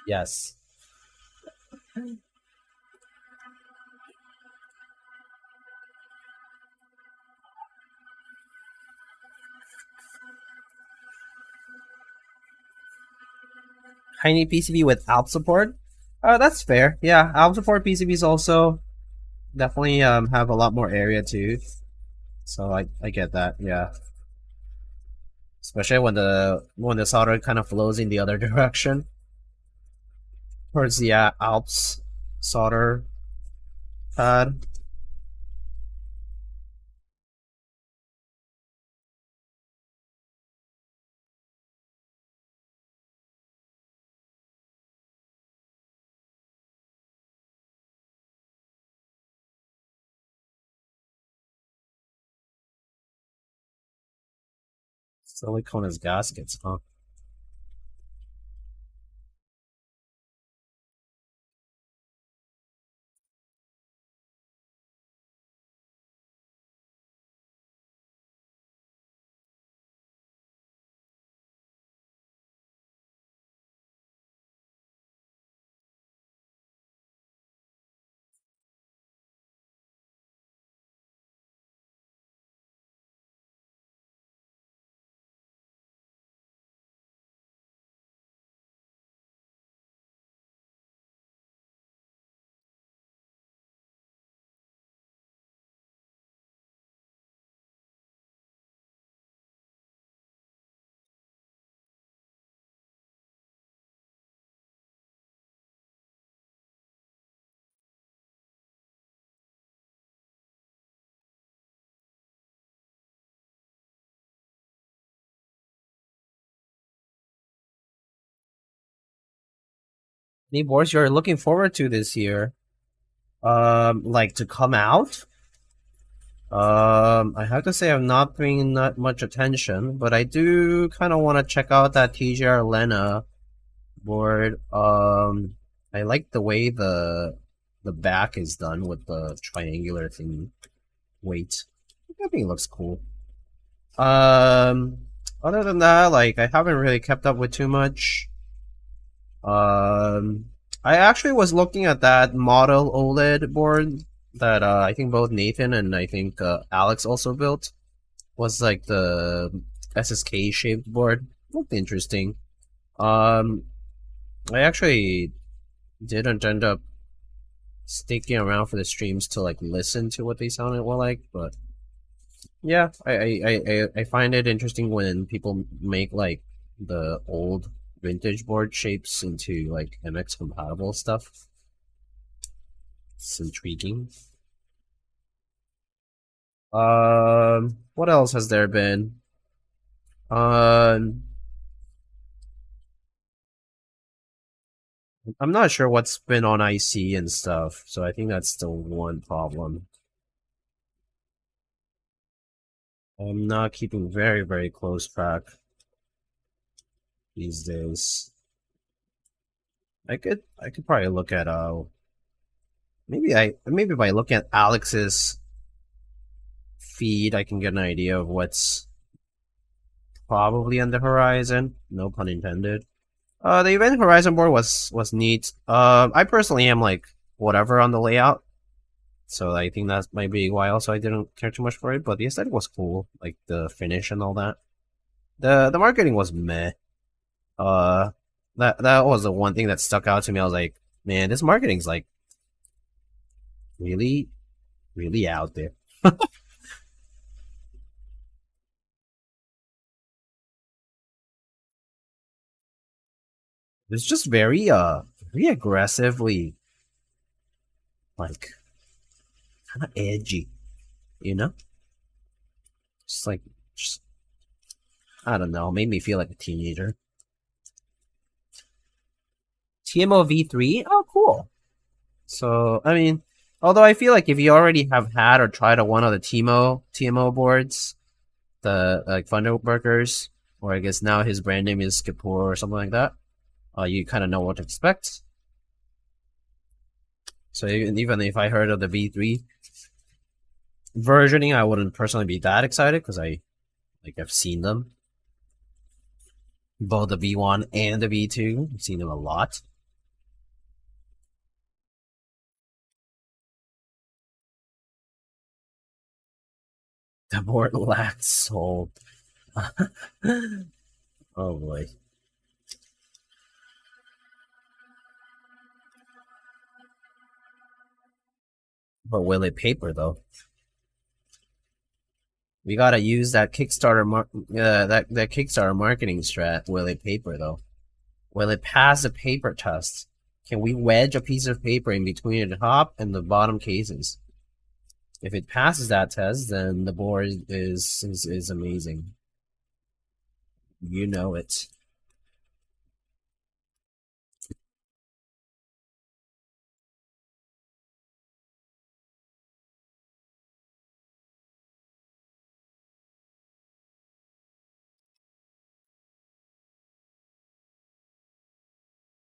Yes. tiny PCB with ALP support. That's fair. Yeah, ALP support PCBs also definitely have a lot more area too. So I get that. Yeah, especially when the solder kind of flows in the other direction towards the ALPS solder pad. Silicone as gaskets, huh? Any boards you're looking forward to this year? Like to come out? I have to say I'm not paying that much attention, but I do kind of want to check out that TGR Lena board. I like the way the back is done with the triangular thing. Weight. I think it looks cool. Other than that, like I haven't really kept up with too much. Um, I actually was looking at that model OLED board that I think both Nathan and I think Alex also built. Was like the SSK shaped board. Looked interesting. Um, I actually didn't end up sticking around for the streams to like listen to what they sounded like, but yeah, I find it interesting when people make like the old vintage board shapes into like MX compatible stuff. It's intriguing. What else has there been? Um, I'm not sure what's been on IC and stuff, so I think that's the one problem. I'm not keeping very close track these days. I could probably look at maybe by looking at Alex's feed I can get an idea of what's probably on the horizon. No pun intended. The event horizon board was neat. I personally am like whatever on the layout, so I think that might be why also I didn't care too much for it. But the aesthetic was cool, like the finish and all that. The marketing was meh. Uh, that was the one thing that stuck out to me. I was like, man, this marketing's like really, really out there. It's just very aggressively like kind of edgy, you know? Just like just I don't know, made me feel like a teenager. TMO V3? Oh, cool. So, I mean, although I feel like if you already have had or tried one of the TMO boards, the like Thunderburgers, or I guess now his brand name is Skipor or something like that, you kind of know what to expect. So even if I heard of the V3 versioning, I wouldn't personally be that excited because I've seen them, both the V1 and the V2. I've seen them a lot. The board lacked soul. Oh boy. But will it paper though? We gotta use that Kickstarter that Kickstarter marketing strat. Will it paper though? Will it pass the paper test? Can we wedge a piece of paper in between the top and the bottom cases? If it passes that test, then the board is amazing. You know it.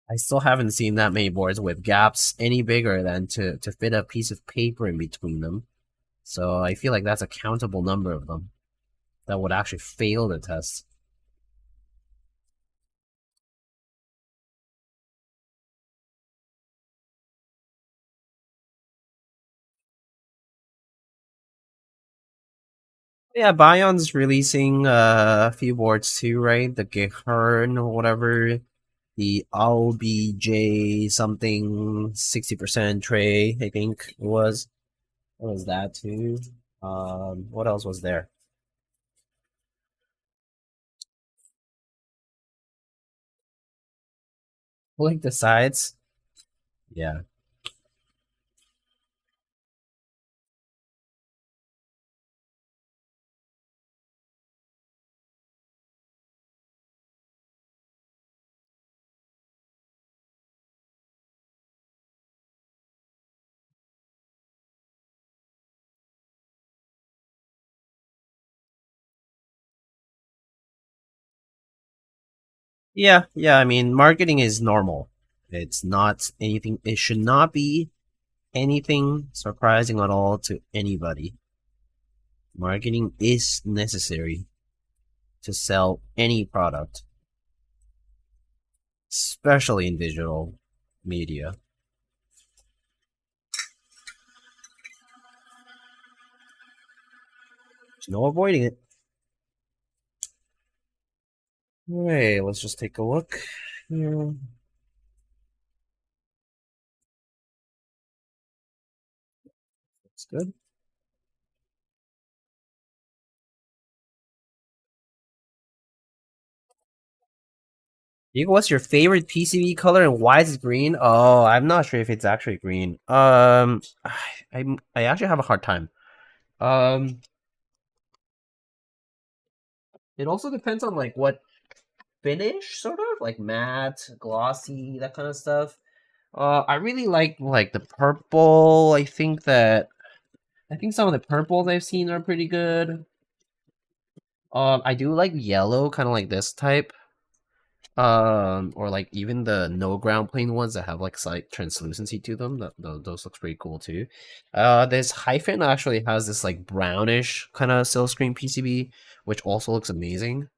I still haven't seen that many boards with gaps any bigger than to fit a piece of paper in between them. So I feel like that's a countable number of them that would actually fail the test. Yeah, Bion's releasing a few boards too, right? The Gehern or whatever. The LBJ something 60% tray, I think it was. What was that too? What else was there? Like the sides. Yeah. Yeah, I mean marketing is normal. It's not anything it should not be anything surprising at all to anybody. Marketing is necessary to sell any product, especially in digital media. There's no avoiding it. Alright, let's just take a look here. Looks good. Diego, what's your favorite PCB color and why is it green? Oh, I'm not sure if it's actually green. I actually have a hard time. Um, it also depends on like what finish, sort of like matte, glossy, that kind of stuff. I really like the purple. I think some of the purples I've seen are pretty good. I do like yellow, kind of like this type. Or like even the no ground plane ones that have like slight translucency to them. Those looks pretty cool too. This hyphen actually has this like brownish kind of silkscreen PCB, which also looks amazing.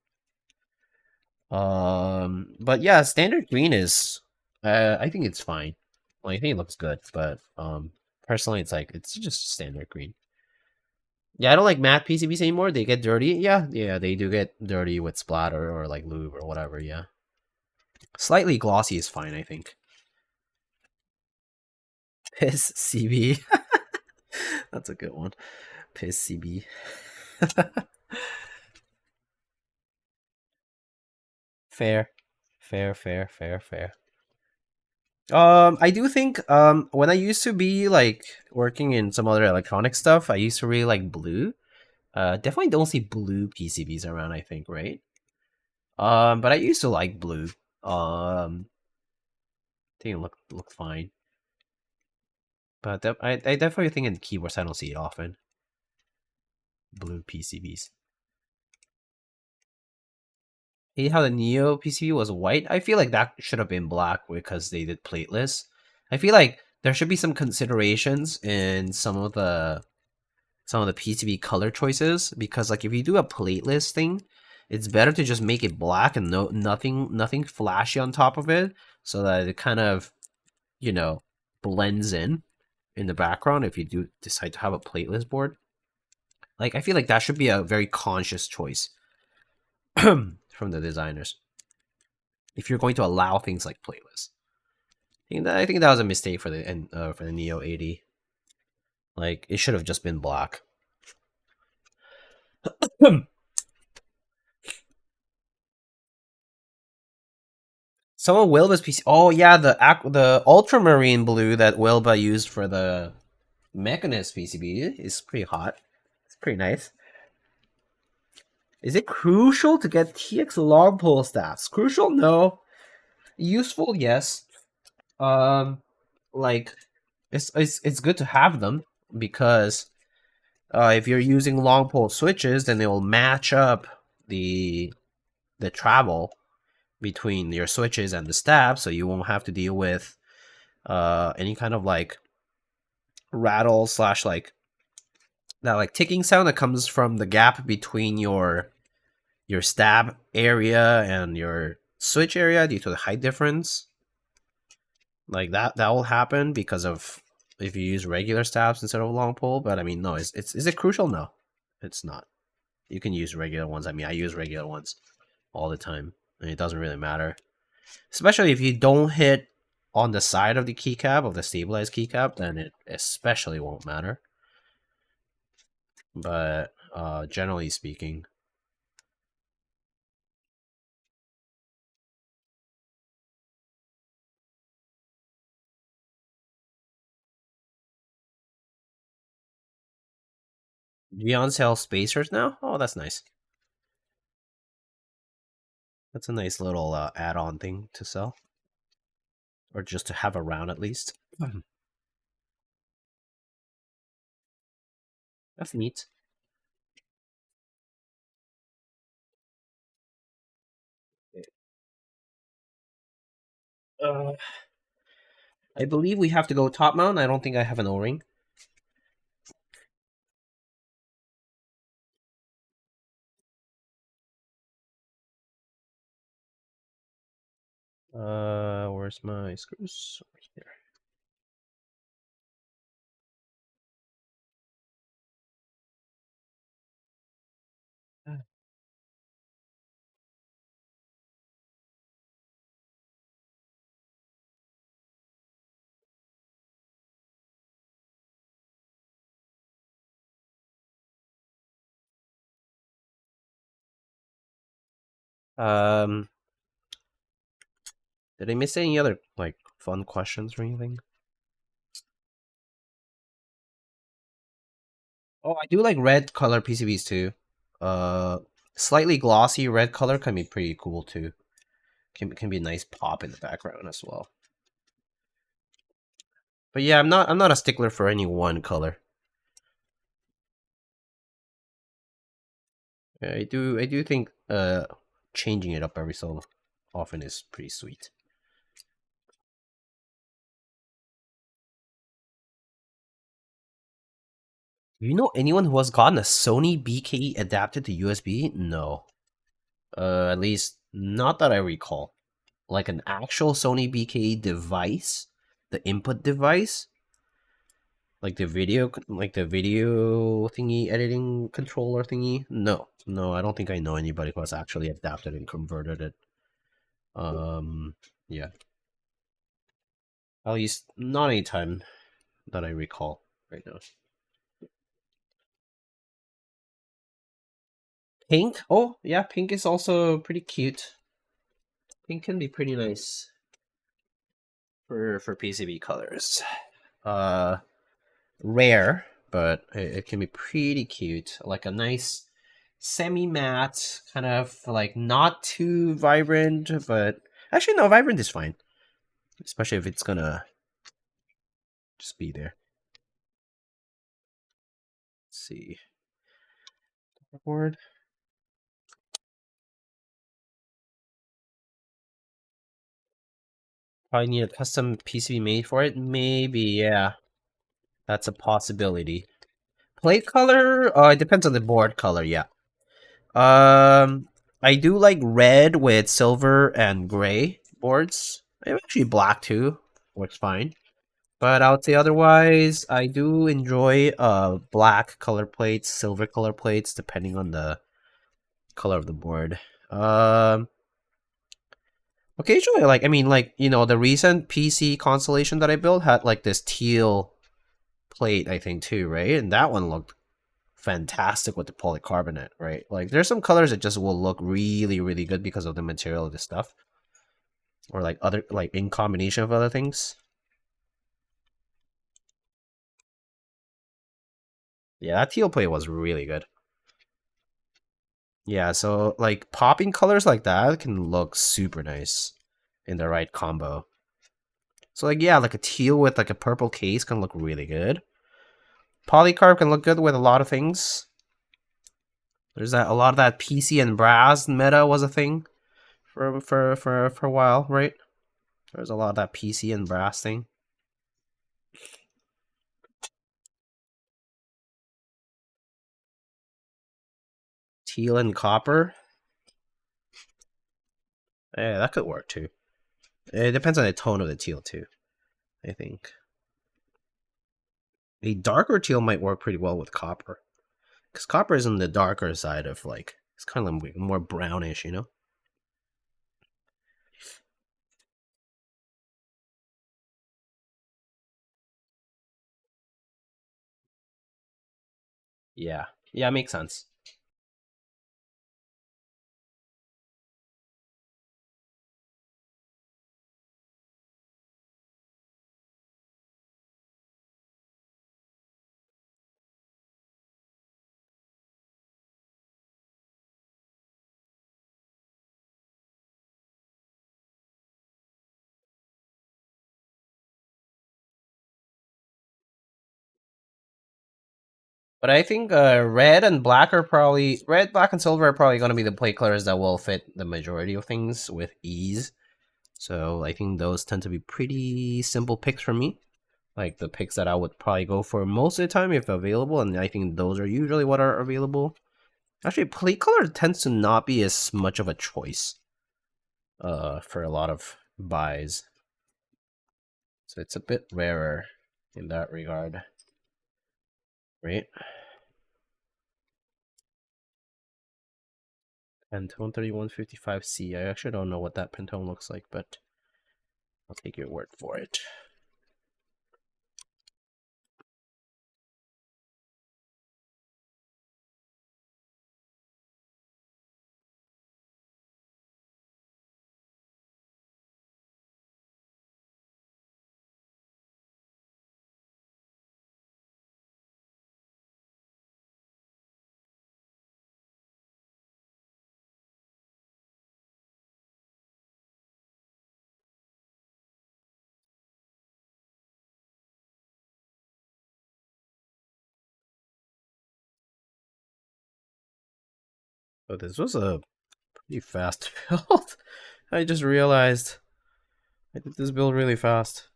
But yeah, standard green is, I think it's fine. Well, I think it looks good, but personally, it's just standard green. Yeah, I don't like matte PCBs anymore. They get dirty. Yeah, they do get dirty with splatter or like lube or whatever. Yeah. Slightly glossy is fine, I think. Piss CB. That's a good one. Piss CB. Fair. Fair. I do think when I used to be like working in some other electronic stuff, I used to really like blue. Definitely don't see blue PCBs around, I think, right? But I used to like blue. I think it look fine. But I definitely think in keyboards I don't see it often. Blue PCBs. Hate how the Neo PCB was white. I feel like that should have been black because they did plateless. I feel like there should be some considerations in some of the PCB color choices because like if you do a plateless thing, it's better to just make it black and nothing flashy on top of it so that it kind of, you know, blends in the background if you do decide to have a plateless board. Like I feel like that should be a very conscious choice from the designers if you're going to allow things like playlists. I think that was a mistake for the Neo 80. Like, it should have just been black. Some of Wilba's PC. Oh yeah, the ultramarine blue that Wilba used for the Mechanist PCB is pretty hot. It's pretty nice. Is it crucial to get TX long pole staffs? Crucial? No. Useful? Yes. Like it's good to have them because if you're using long pole switches, then they will match up the travel between your switches and the staff, so you won't have to deal with any kind of like rattle slash like that like ticking sound that comes from the gap between your stab area and your switch area due to the height difference. Like that will happen because of if you use regular stabs instead of a long pole. But I mean, no, is it crucial? No, it's not. You can use regular ones. I mean, I use regular ones all the time, and it doesn't really matter. Especially if you don't hit on the side of the keycap, of the stabilized keycap, then it especially won't matter. But generally speaking, do you on sale spacers now? Oh, that's nice. That's a nice little add-on thing to sell, or just to have around at least. That's neat. I believe we have to go top mount. I don't think I have an O-ring. Where's my screws? Over here. Did I miss any other like fun questions or anything? Oh, I do like red color PCBs too. Slightly glossy red color can be pretty cool too. Can be a nice pop in the background as well. But yeah, I'm not a stickler for any one color. I do think changing it up every so often is pretty sweet. Do you know anyone who has gotten a Sony BKE adapted to USB? No. At least not that I recall. Like an actual Sony BKE device, the input device, like the video thingy, editing controller thingy. No, I don't think I know anybody who has actually adapted and converted it. Yeah. At least not any time that I recall right now. Pink? Oh, yeah, pink is also pretty cute. Pink can be pretty nice for PCB colors. Rare, but it can be pretty cute. Like a nice semi-matte, kind of like not too vibrant, but actually no, vibrant is fine. Especially if it's gonna just be there. Let's see. Board. Probably need a custom PCB made for it. Maybe, yeah. That's a possibility. Plate color? It depends on the board color, yeah. I do like red with silver and gray boards. Actually black too. Works fine. But I would say otherwise, I do enjoy black color plates, silver color plates, depending on the color of the board. Occasionally, like, I mean, like, you know, the recent PC constellation that I built had like this teal plate, I think, too, right? And that one looked fantastic with the polycarbonate, right? Like, there's some colors that just will look really, really good because of the material of the stuff. Or like other, like in combination of other things. Yeah, that teal plate was really good. Yeah, so like popping colors like that can look super nice in the right combo. So like, yeah, like a teal with like a purple case can look really good. Polycarb can look good with a lot of things. There's that, a lot of that PC and brass meta was a thing for a while, right? There's a lot of that PC and brass thing. Teal and copper. Yeah, that could work too. It depends on the tone of the teal too, I think. A darker teal might work pretty well with copper. Because copper is on the darker side of like, it's kind of like more brownish, you know? Yeah. Yeah, makes sense. But I think red and black are probably, red, black, and silver are probably going to be the plate colors that will fit the majority of things with ease. So I think those tend to be pretty simple picks for me. Like the picks that I would probably go for most of the time if available, and I think those are usually what are available. Actually, plate color tends to not be as much of a choice for a lot of buys. So it's a bit rarer in that regard. Right? Pantone 3155C. I actually don't know what that Pantone looks like, but I'll take your word for it. Oh, this was a pretty fast build. I just realized I did this build really fast.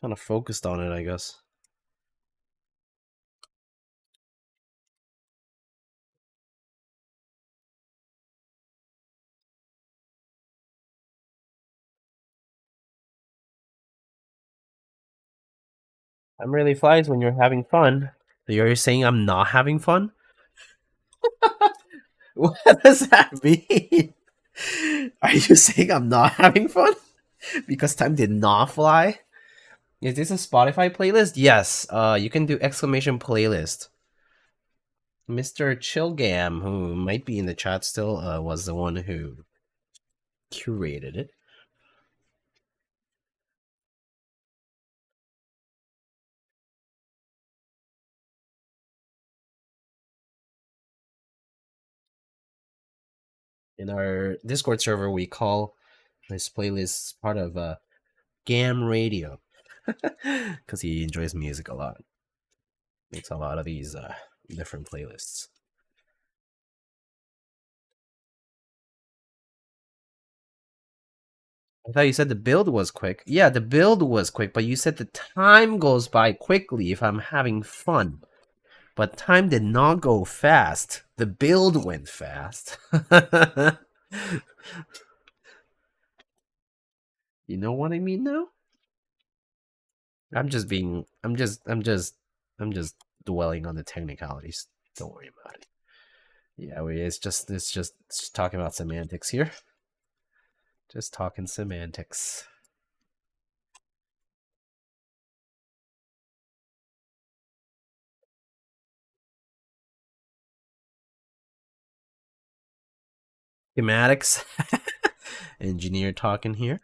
Kind of focused on it, I guess. I'm really flies when you're having fun. So you're saying I'm not having fun? What does that mean? Are you saying I'm not having fun? Because time did not fly? Is this a Spotify playlist? Yes. You can do exclamation playlist. Mr. Chillgam, who might be in the chat still, was the one who curated it. In our Discord server, we call this playlist part of Gam Radio because he enjoys music a lot. Makes a lot of these different playlists. I thought you said the build was quick. Yeah, the build was quick, but you said the time goes by quickly if I'm having fun. But time did not go fast. The build went fast. You know what I mean now? I'm just dwelling on the technicalities. Don't worry about it. Yeah, it's just talking about semantics here. Just talking semantics. Schematics. Engineer talking here.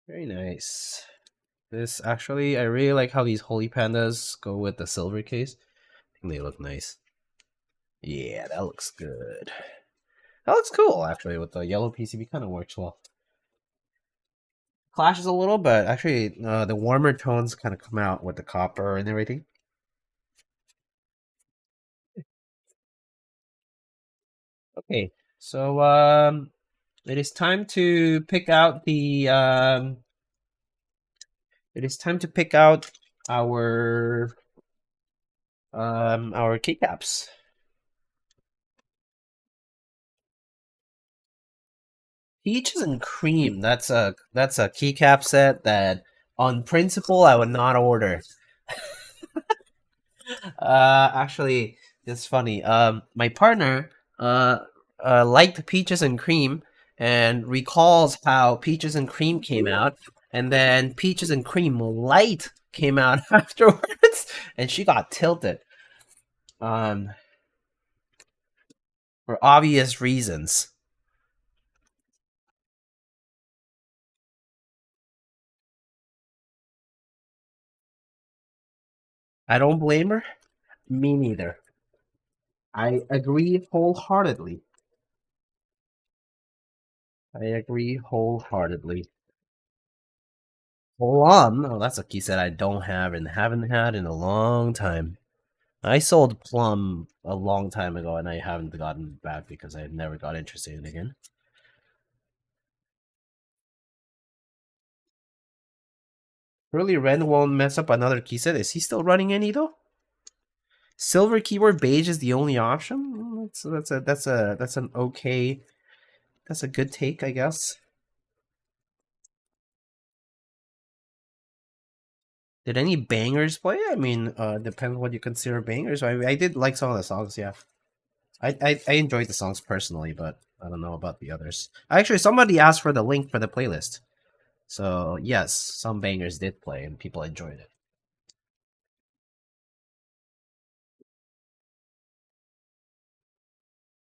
Very nice. This actually, I really like how these holy pandas go with the silver case. I think they look nice. Yeah, that looks good. That looks cool, actually, with the yellow PCB. Kind of works well. Clashes a little, but actually, the warmer tones kind of come out with the copper and everything. Okay, so it is time to pick out the our keycaps. Peaches and cream. That's a keycap set that, on principle, I would not order. Actually, it's funny. My partner liked peaches and cream and recalls how peaches and cream came out, and then peaches and cream light came out afterwards, and she got tilted. For obvious reasons. I don't blame her. Me neither. I agree wholeheartedly. I agree wholeheartedly. Plum? Oh, that's a key set I don't have and haven't had in a long time. I sold Plum a long time ago and I haven't gotten it back because I never got interested in it again. Really, Ren won't mess up another key set. Is he still running any though? Silver keyboard beige is the only option. That's an okay. That's a good take, I guess. Did any bangers play? I mean, depends what you consider bangers. I did like some of the songs, yeah. I enjoyed the songs personally, but I don't know about the others. Actually, somebody asked for the link for the playlist. So, yes, some bangers did play and people enjoyed it.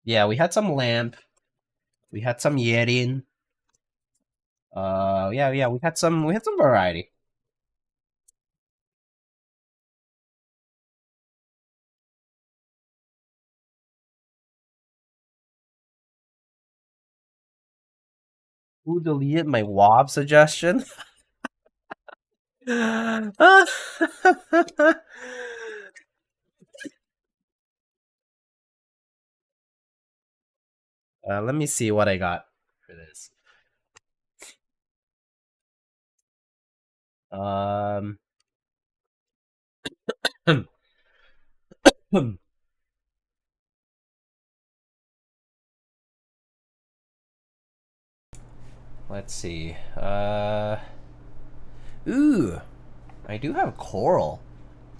Yeah, we had some Lamp. We had some Yerin. Yeah, we had some variety. Who deleted my WOB suggestion? Let me see what I got for this. Let's see. Ooh, I do have Coral.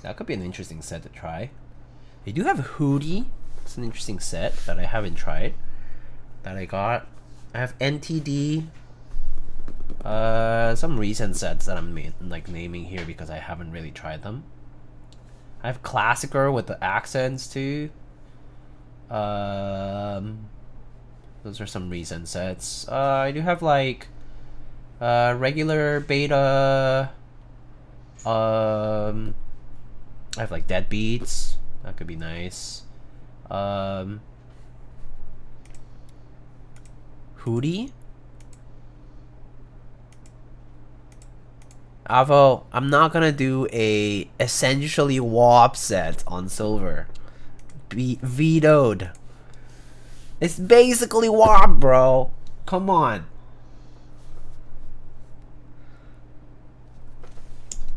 That could be an interesting set to try. I do have Hooty. It's an interesting set that I haven't tried. That I got. I have NTD. Some recent sets that I'm naming here because I haven't really tried them. I have Classicer with the accents too. Those are some recent sets. I do have like regular beta. I have like Deadbeats. That could be nice. Hooty. Avo, I'm not gonna do a essentially WOP set on silver. Vetoed. It's basically WOP, bro. Come on.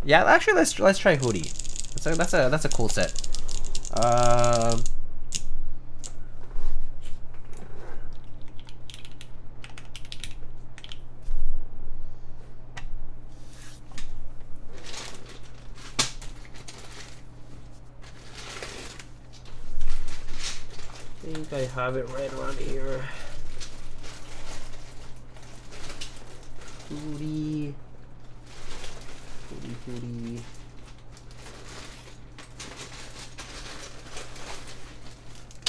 Yeah, actually, let's try Hooty. That's a cool set. I think I have it right around here. Hooty.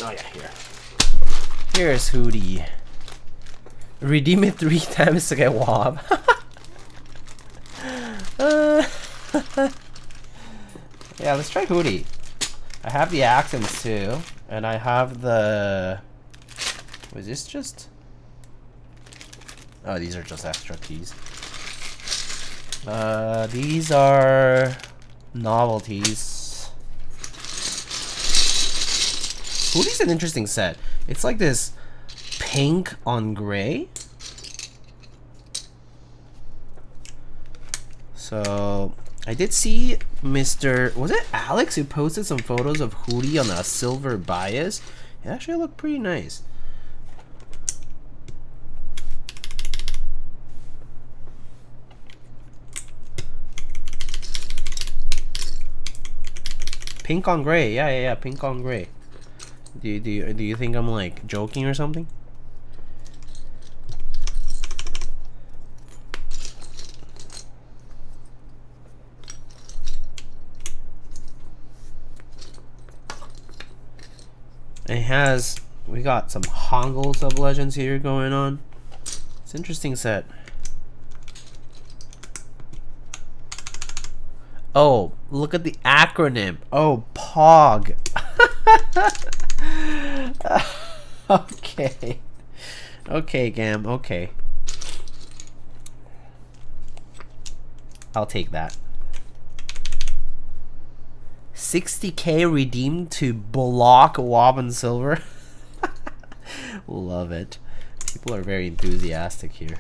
Oh yeah, here. Here's Hooty. Redeem it 3 times to get Wob. Yeah, let's try Hooty. I have the accents too, and I have the. Was this just? Oh, these are just extra keys. These are novelties. Hooty's an interesting set. It's like this pink on gray. So I did see Mr. Was it Alex who posted some photos of Hooty on a silver bias? It actually looked pretty nice. Pink on gray, yeah, pink on gray. Do you think I'm like joking or something? And it has, we got some Hangul sub legends here going on. It's an interesting set. Oh, look at the acronym. Oh, POG. Okay. Okay, Gam, okay. I'll take that. 60k redeemed to block Wob and Silver. Love it. People are very enthusiastic here.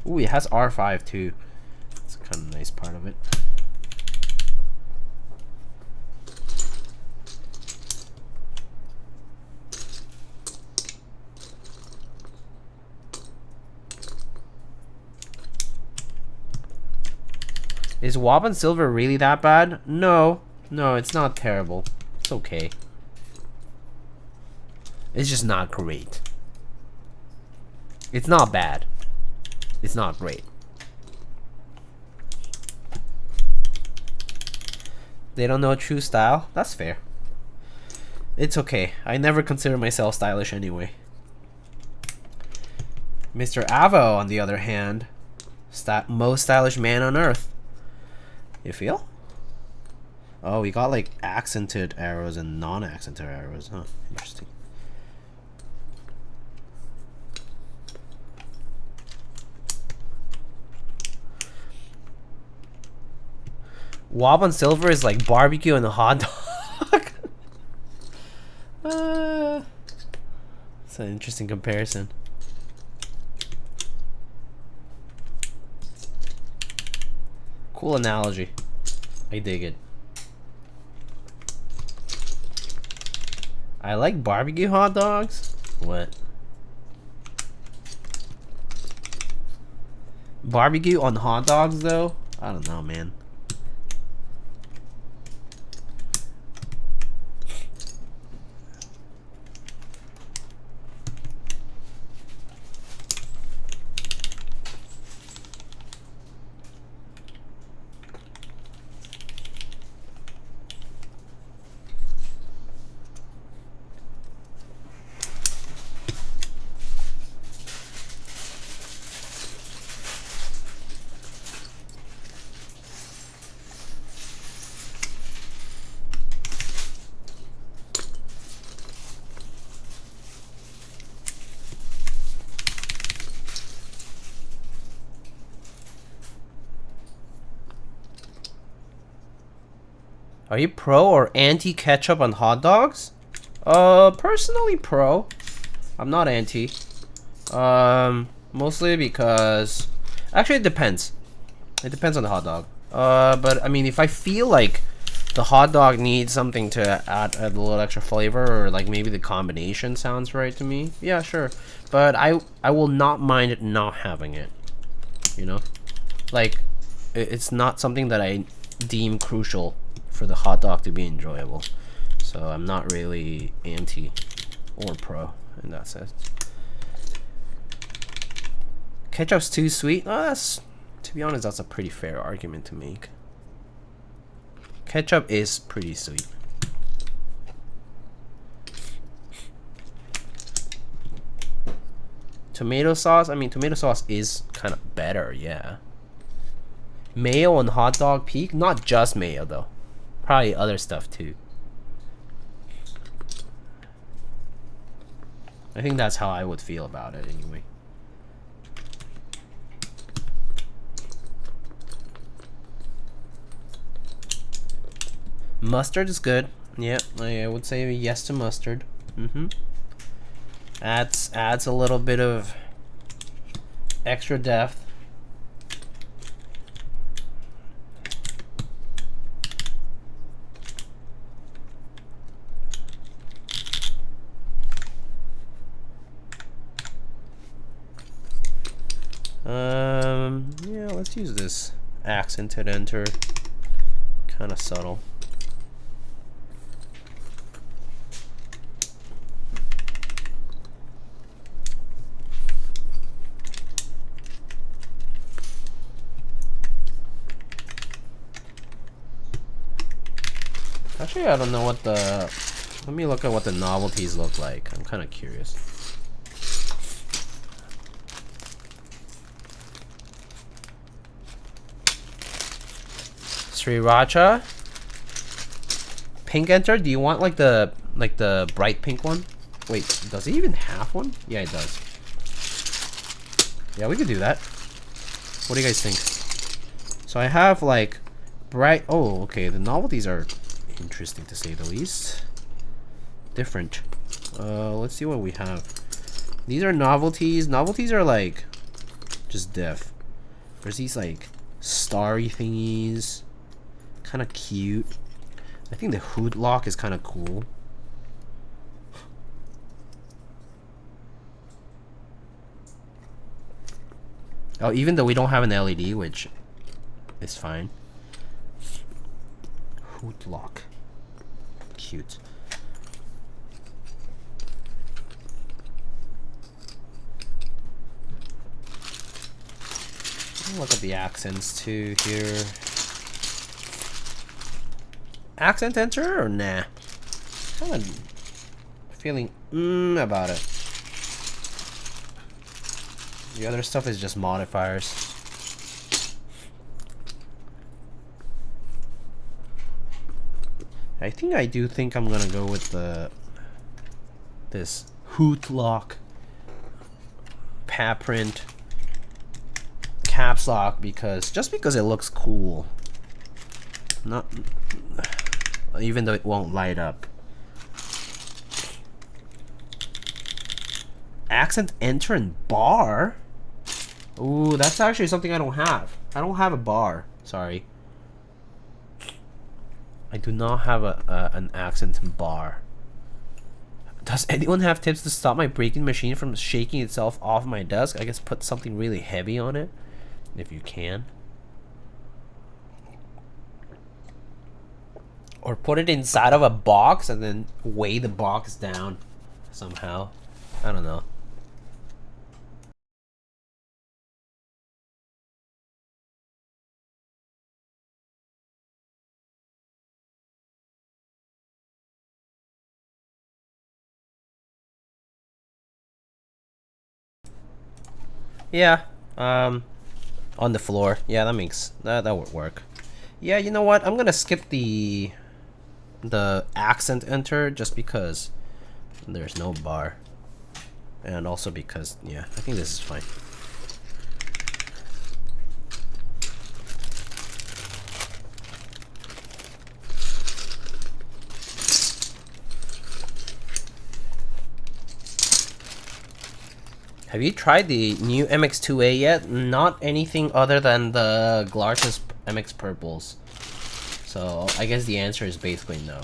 Ooh, it has R5 too. That's kind of a nice part of it. Is Wob and Silver really that bad? No. No, it's not terrible. It's okay. It's just not great. It's not bad. It's not great. They don't know true style? That's fair. It's okay. I never consider myself stylish anyway. Mr. Avo, on the other hand, most stylish man on earth. You feel? Oh, we got like accented arrows and non-accented arrows, huh? Interesting. Wob and Silver is like barbecue and a hot dog. It's an interesting comparison. Cool analogy. I dig it. I like barbecue hot dogs. What? Barbecue on hot dogs though? I don't know, man. Are you pro or anti ketchup on hot dogs? Personally pro. I'm not anti. Mostly because actually it depends. It depends on the hot dog. But I mean, if I feel like the hot dog needs something to add a little extra flavor, or like maybe the combination sounds right to me, yeah, sure. But I will not mind it not having it. You know, like it's not something that I deem crucial for the hot dog to be enjoyable. So I'm not really anti or pro in that sense. Ketchup's too sweet. Oh, To be honest, that's a pretty fair argument to make. Ketchup is pretty sweet. Tomato sauce, I mean, tomato sauce is kind of better, yeah. Mayo on hot dog peak? Not just mayo, though. Probably other stuff, too. I think that's how I would feel about it, anyway. Mustard is good. Yeah, I would say yes to mustard. Adds a little bit of extra depth. Yeah, let's use this accented enter. Kind of subtle. Actually, I don't know what the... Let me look at what the novelties look like. I'm kind of curious. Sriracha. Pink enter? Do you want like the bright pink one? Wait, does it even have one? Yeah, it does. Yeah, we could do that. What do you guys think? So I have like bright... Oh, okay. The novelties are interesting to say the least. Different. Let's see what we have. These are novelties. Novelties are like just diff. There's these like starry thingies. Kind of cute. I think the hood lock is kind of cool. Oh, even though we don't have an LED, which is fine. Hood lock. Cute. Look at the accents too here. Accent enter or nah? Kind of feeling about it. The other stuff is just modifiers. I think I'm gonna go with this hoot lock print caps lock because it looks cool. Not even though it won't light up. Accent enter and bar. Ooh, that's actually something I don't have. I don't have a bar. Sorry. I do not have an accent bar. Does anyone have tips to stop my breaking machine from shaking itself off my desk? I guess put something really heavy on it, if you can. Or put it inside of a box and then weigh the box down somehow. I don't know. Yeah, on the floor. Yeah, that would work. Yeah, you know what? I'm gonna skip the accent enter just because there's no bar, and also because yeah, I think this is fine. Have you tried the new MX2A yet? Not anything other than the Glartis MX Purples. So I guess the answer is basically no.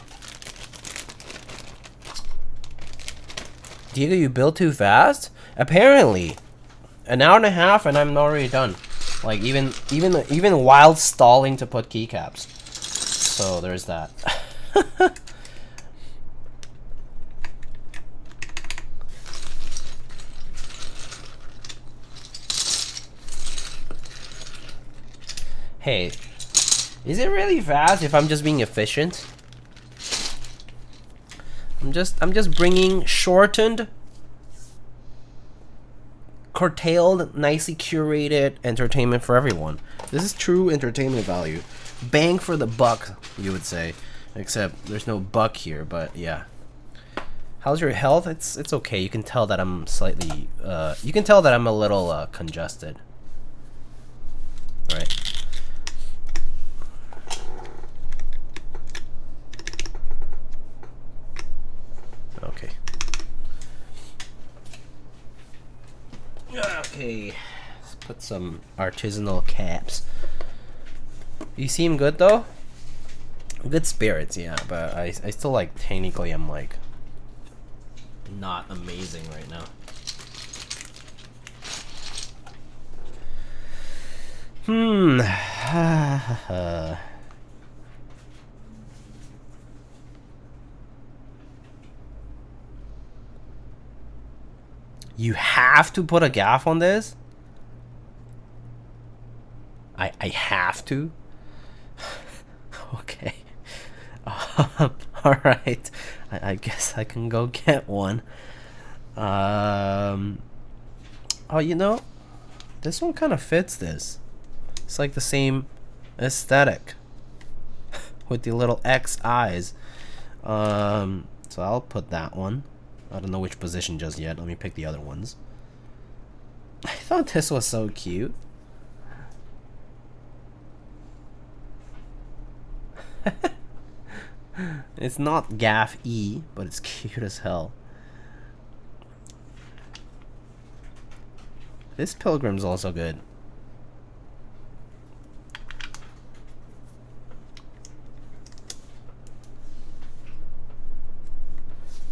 Diego, you build too fast? Apparently. An hour and a half and I'm already done. Like even while stalling to put keycaps. So there's that. Hey, is it really fast if I'm just being efficient? I'm just bringing shortened, curtailed, nicely curated entertainment for everyone. This is true entertainment value. Bang for the buck, you would say. Except there's no buck here, but yeah. How's your health? It's okay. You can tell that I'm slightly you can tell that I'm a little congested. Right. Okay. Okay. Let's put some artisanal caps. You seem good though? Good spirits, yeah, but I still like technically I'm like not amazing right now. You have to put a gaff on this? I have to? Okay. Alright. I guess I can go get one. Oh, you know, this one kind of fits this. It's like the same aesthetic with the little X eyes. So I'll put that one. I don't know which position just yet. Let me pick the other ones. I thought this was so cute. It's not gaff E, but it's cute as hell. This pilgrim's also good.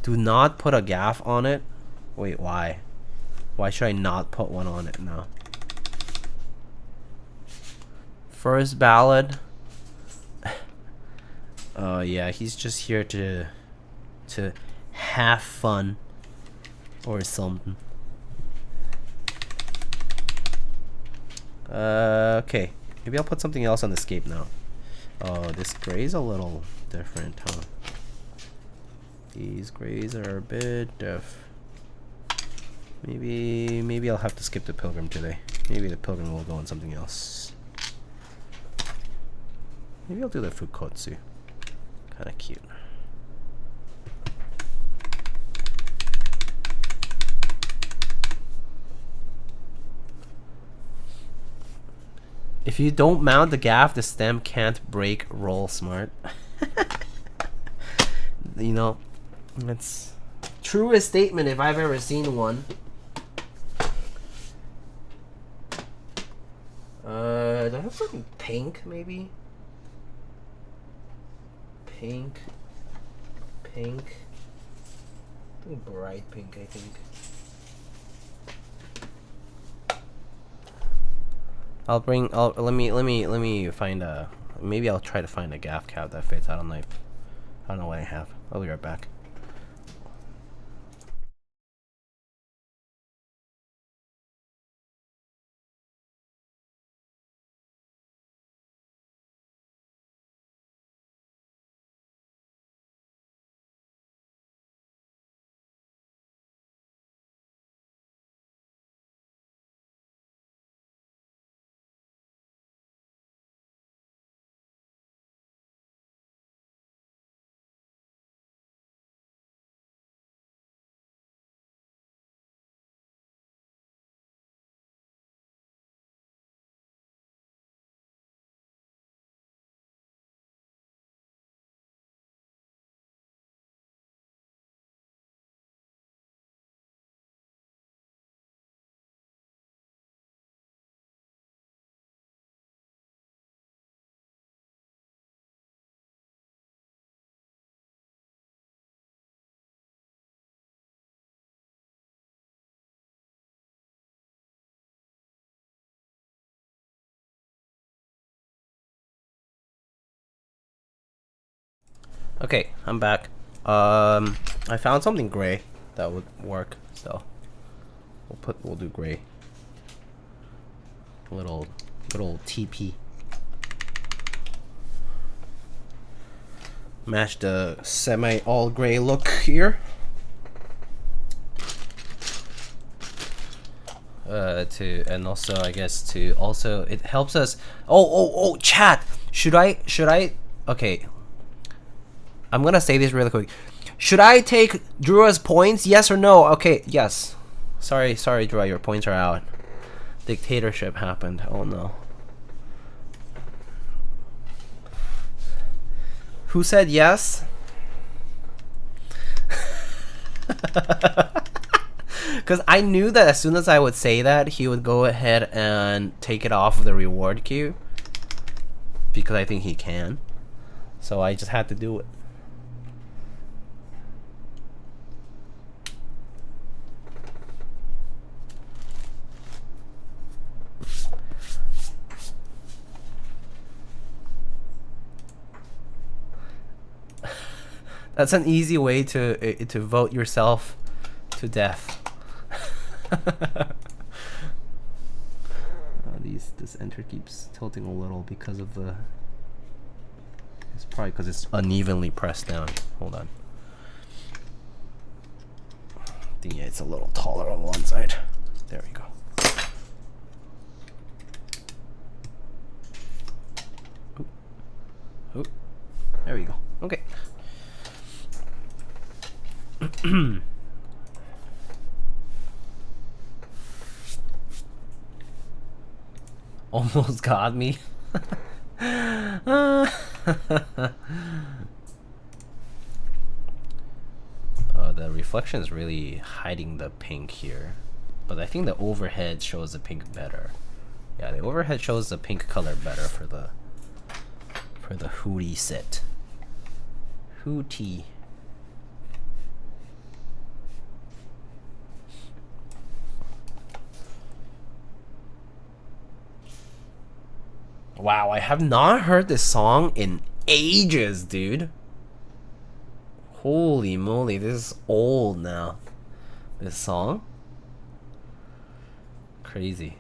Do not put a gaff on it. Wait, why? Why should I not put one on it now? First ballad. Oh yeah, he's just here to have fun or something. Okay. Maybe I'll put something else on the scape now. Oh, this gray's a little different, huh? These grays are a bit diff. Maybe I'll have to skip the pilgrim today. Maybe the pilgrim will go on something else. Maybe I'll do the Fukotsu. Kinda cute. If you don't mount the gaff, the stem can't break. Roll smart. You know, that's truest statement if I've ever seen one. Do I have something pink maybe? Pink. Something bright pink, I think. Let me find a, maybe I'll try to find a gaff cap that fits. I don't know what I have. I'll be right back. Okay, I'm back. I found something gray that would work, so we'll do gray. Little TP. Match the semi all gray look here. And also I guess to also it helps us. Oh, chat. Should I? Okay. I'm gonna say this really quick. Should I take Drura's points? Yes or no? Okay, yes. Sorry, Drura, your points are out. Dictatorship happened. Oh no. Who said yes? Because I knew that as soon as I would say that, he would go ahead and take it off of the reward queue. Because I think he can. So I just had to do it. That's an easy way to vote yourself to death. This enter keeps tilting a little because of the. It's probably because it's unevenly pressed down. Hold on. I think yeah, it's a little taller on one side. There we go. Oop. There we go. Okay. Almost got me. The reflection is really hiding the pink here, but I think the overhead shows the pink better. Yeah, the overhead shows the pink color better for the Hooty set. Hooty. Wow, I have not heard this song in ages, dude. Holy moly, this is old now. This song? Crazy.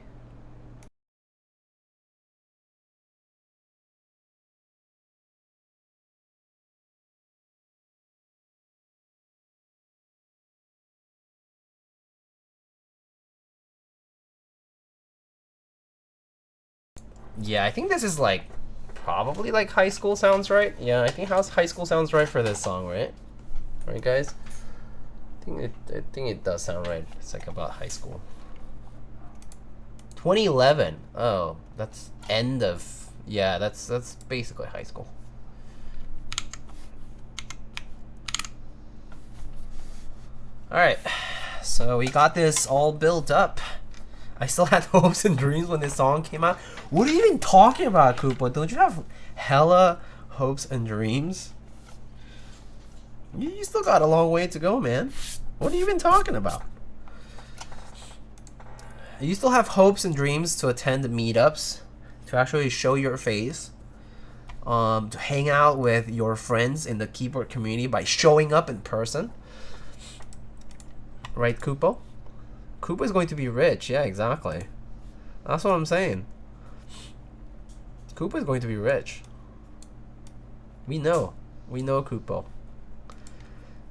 Yeah, I think this is like probably like high school sounds right. Yeah, I think high school sounds right for this song, right? Right, guys? I think it does sound right. It's like about high school. 2011. Oh, that's end of. Yeah, that's basically high school. All right, so we got this all built up. I still had hopes and dreams when this song came out. What are you even talking about, Koopa? Don't you have hella hopes and dreams? You still got a long way to go, man. What are you even talking about? You still have hopes and dreams to attend the meetups, to actually show your face, to hang out with your friends in the keyboard community by showing up in person. Right, Koopa? Koopa is going to be rich. Yeah, exactly. That's what I'm saying. Koopa is going to be rich. We know. We know Koopa.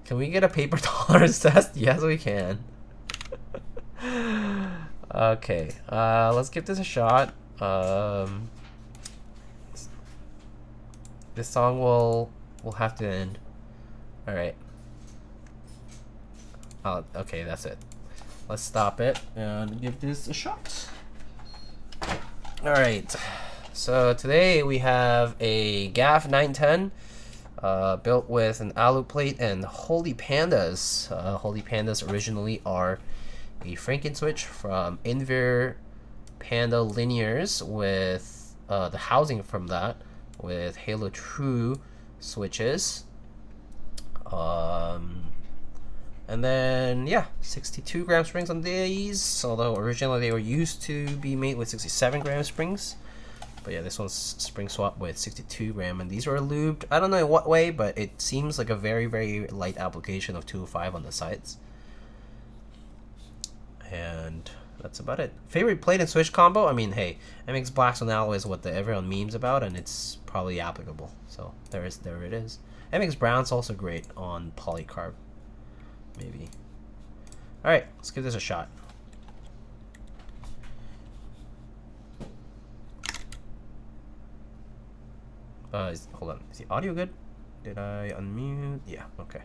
Can we get a paper tolerance test? Yes, we can. Okay. Let's give this a shot. This song will have to end. All right. Okay, that's it. Let's stop it and give this a shot. All right. So today we have a GAF 910 built with an alu plate and holy pandas. Holy pandas originally are a Franken switch from Invyr Panda linears with the housing from that with Halo True switches. And then, yeah, 62 gram springs on these, although originally they were used to be made with 67 gram springs. But yeah, this one's spring swap with 62 gram, and these were lubed. I don't know in what way, but it seems like a very, very light application of 205 on the sides. And that's about it. Favorite plate and switch combo? I mean, hey, MX Black Sonal is what everyone memes about, and it's probably applicable. So there it is. MX Brown's also great on polycarb, maybe. All right, let's give this a shot. Hold on, is the audio good? Did I unmute? Yeah, okay.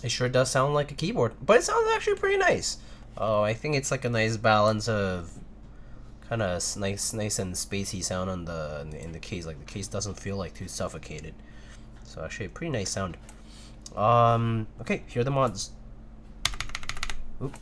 It sure does sound like a keyboard, but it sounds actually pretty nice. Oh, I think it's like a nice balance of kind of nice and spacey sound on in the case. Like the case doesn't feel like too suffocated. So actually a pretty nice sound. Okay, here are the mods. Oop.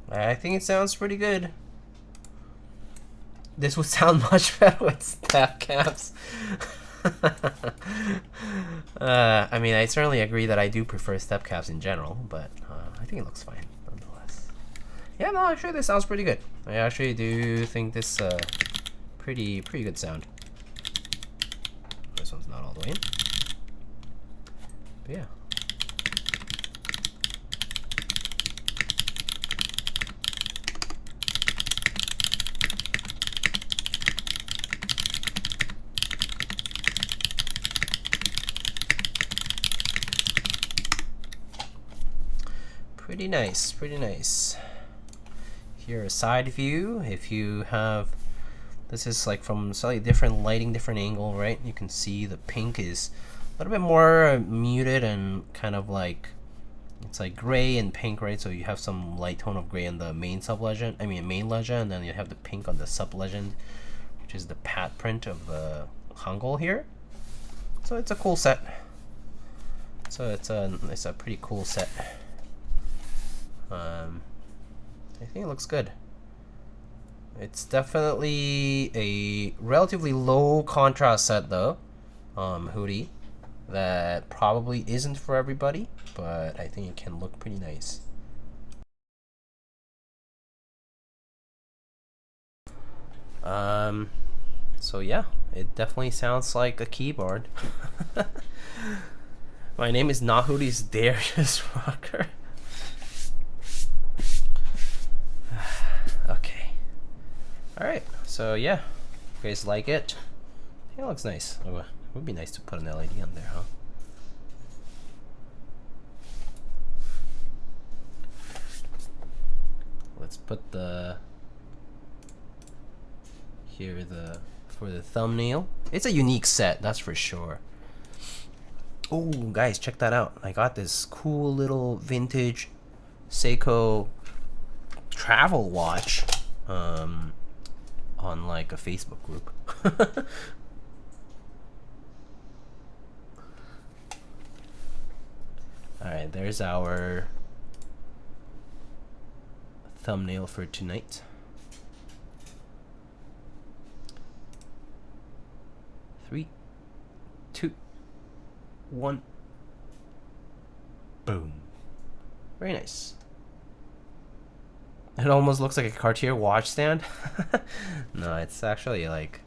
I think it sounds pretty good. This would sound much better with step caps. I mean, I certainly agree that I do prefer step caps in general, but I think it looks fine nonetheless. Yeah, no, actually this sounds pretty good. I actually do think this pretty good sound. This one's not all the way in. But yeah. Pretty nice, pretty nice. Here a side view. If you have, this is like from slightly different lighting, different angle, right? You can see the pink is a little bit more muted and kind of like, it's like gray and pink, right? So you have some light tone of gray on the main sub-legend, main legend, and then you have the pink on the sub-legend, which is the pat print of the Hangul here. So it's a cool set. So it's a pretty cool set. I think it looks good. It's definitely a relatively low contrast set though, Hooty, that probably isn't for everybody, but I think it can look pretty nice. So yeah, it definitely sounds like a keyboard. My name is not Hooty's Darius Rocker. Okay. Alright, so yeah. You guys like it? Yeah, it looks nice. Oh, it would be nice to put an LED on there, huh? Let's put the for the thumbnail. It's a unique set, that's for sure. Oh, guys, check that out. I got this cool little vintage Seiko travel watch. on like a Facebook group. Alright, there's our thumbnail for tonight. Three, two, one. Boom. Very nice. It almost looks like a Cartier watch stand. No, it's actually like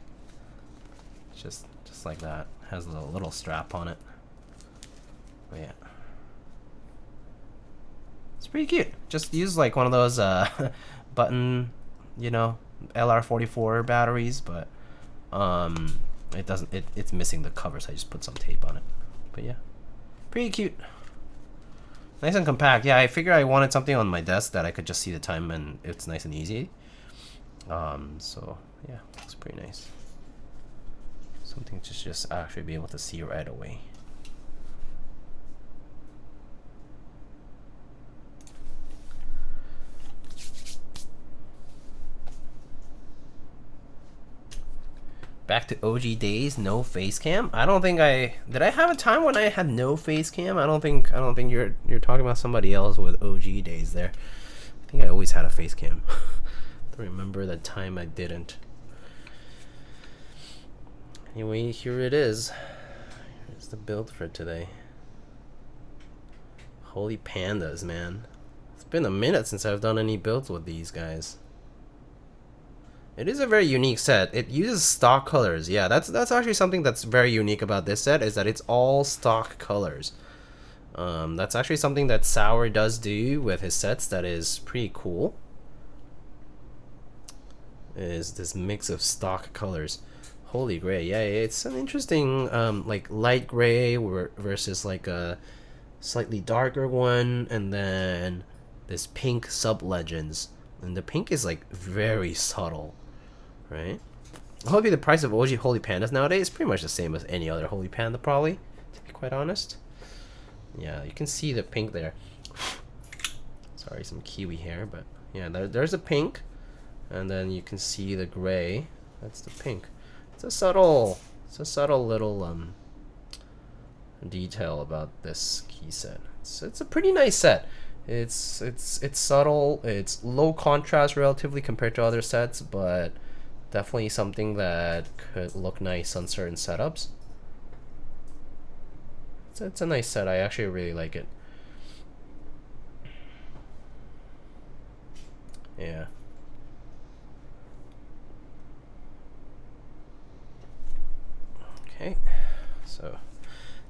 just like that. Has a little strap on it. But yeah. It's pretty cute. Just use like one of those button, you know, LR44 batteries, but it doesn't, it's missing the cover, so I just put some tape on it. But yeah, pretty cute. Nice and compact. Yeah, I figured I wanted something on my desk that I could just see the time and it's nice and easy. So yeah, looks pretty nice. Something to just actually be able to see right away. Back to OG days, no face cam. I don't think did I have a time when I had no face cam? I don't think you're talking about somebody else with OG days there. I think I always had a face cam. I don't remember the time I didn't. Anyway, here it is. Here's the build for today. Holy pandas, man. It's been a minute since I've done any builds with these guys. It is a very unique set. It uses stock colors. Yeah, that's actually something that's very unique about this set, is that it's all stock colors. That's actually something that Sour does do with his sets that is pretty cool. Is this mix of stock colors. Holy gray. Yeah, it's an interesting like light gray versus like a slightly darker one, and then this pink sub legends. And the pink is like very subtle. Right? Hopefully the price of OG Holy Pandas nowadays is pretty much the same as any other Holy Panda, probably, to be quite honest. Yeah, you can see the pink there. Sorry, some kiwi hair, but yeah, there's a pink, and then you can see the gray. That's the pink. It's a subtle little detail about this key set. It's a pretty nice set. It's subtle. It's low contrast relatively compared to other sets, but definitely something that could look nice on certain setups. It's a nice set. I actually really like it. Yeah. Okay. So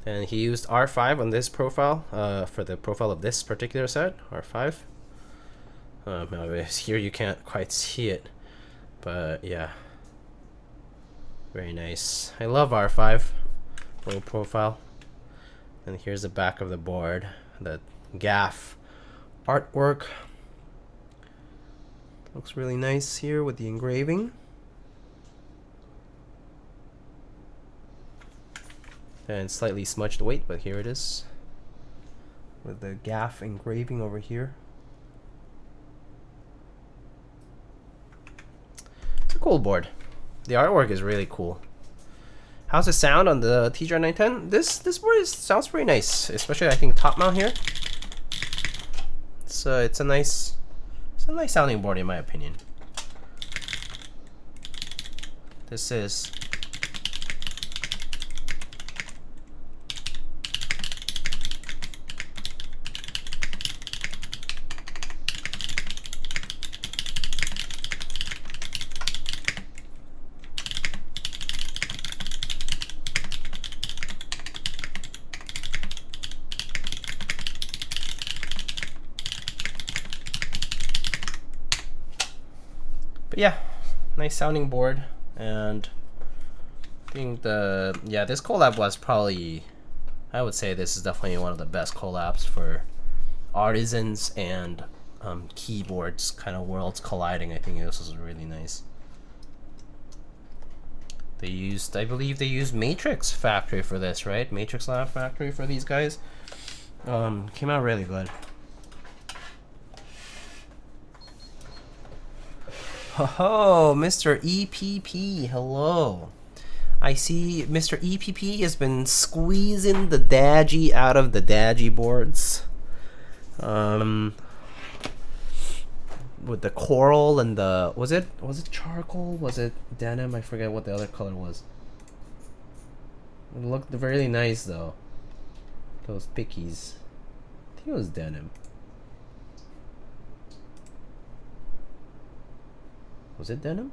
then he used R5 on this profile for the profile of this particular set. R5. Here you can't quite see it. But yeah, very nice. I love R5 low profile. And here's the back of the board, the GAF artwork. Looks really nice here with the engraving. And slightly smudged weight, but here it is with the GAF engraving over here. Cool board. The artwork is really cool. How's it sound on the TGR 910? This board sounds pretty nice, especially I think top mount here. So it's a nice sounding board in my opinion. This is yeah, nice sounding board, and I think this collab was probably, I would say this is definitely one of the best collabs for artisans and keyboards kind of worlds colliding. I think this was really nice. They used, I believe they used Matrix Factory for this, right? Matrix Lab Factory for these guys. Came out really good. Oh, Mr. EPP, hello. I see Mr. EPP has been squeezing the Dagi out of the Dagi boards. With the coral and the was it charcoal? Was it denim? I forget what the other color was. It looked very nice though. Those pickies. I think it was denim. Was it denim?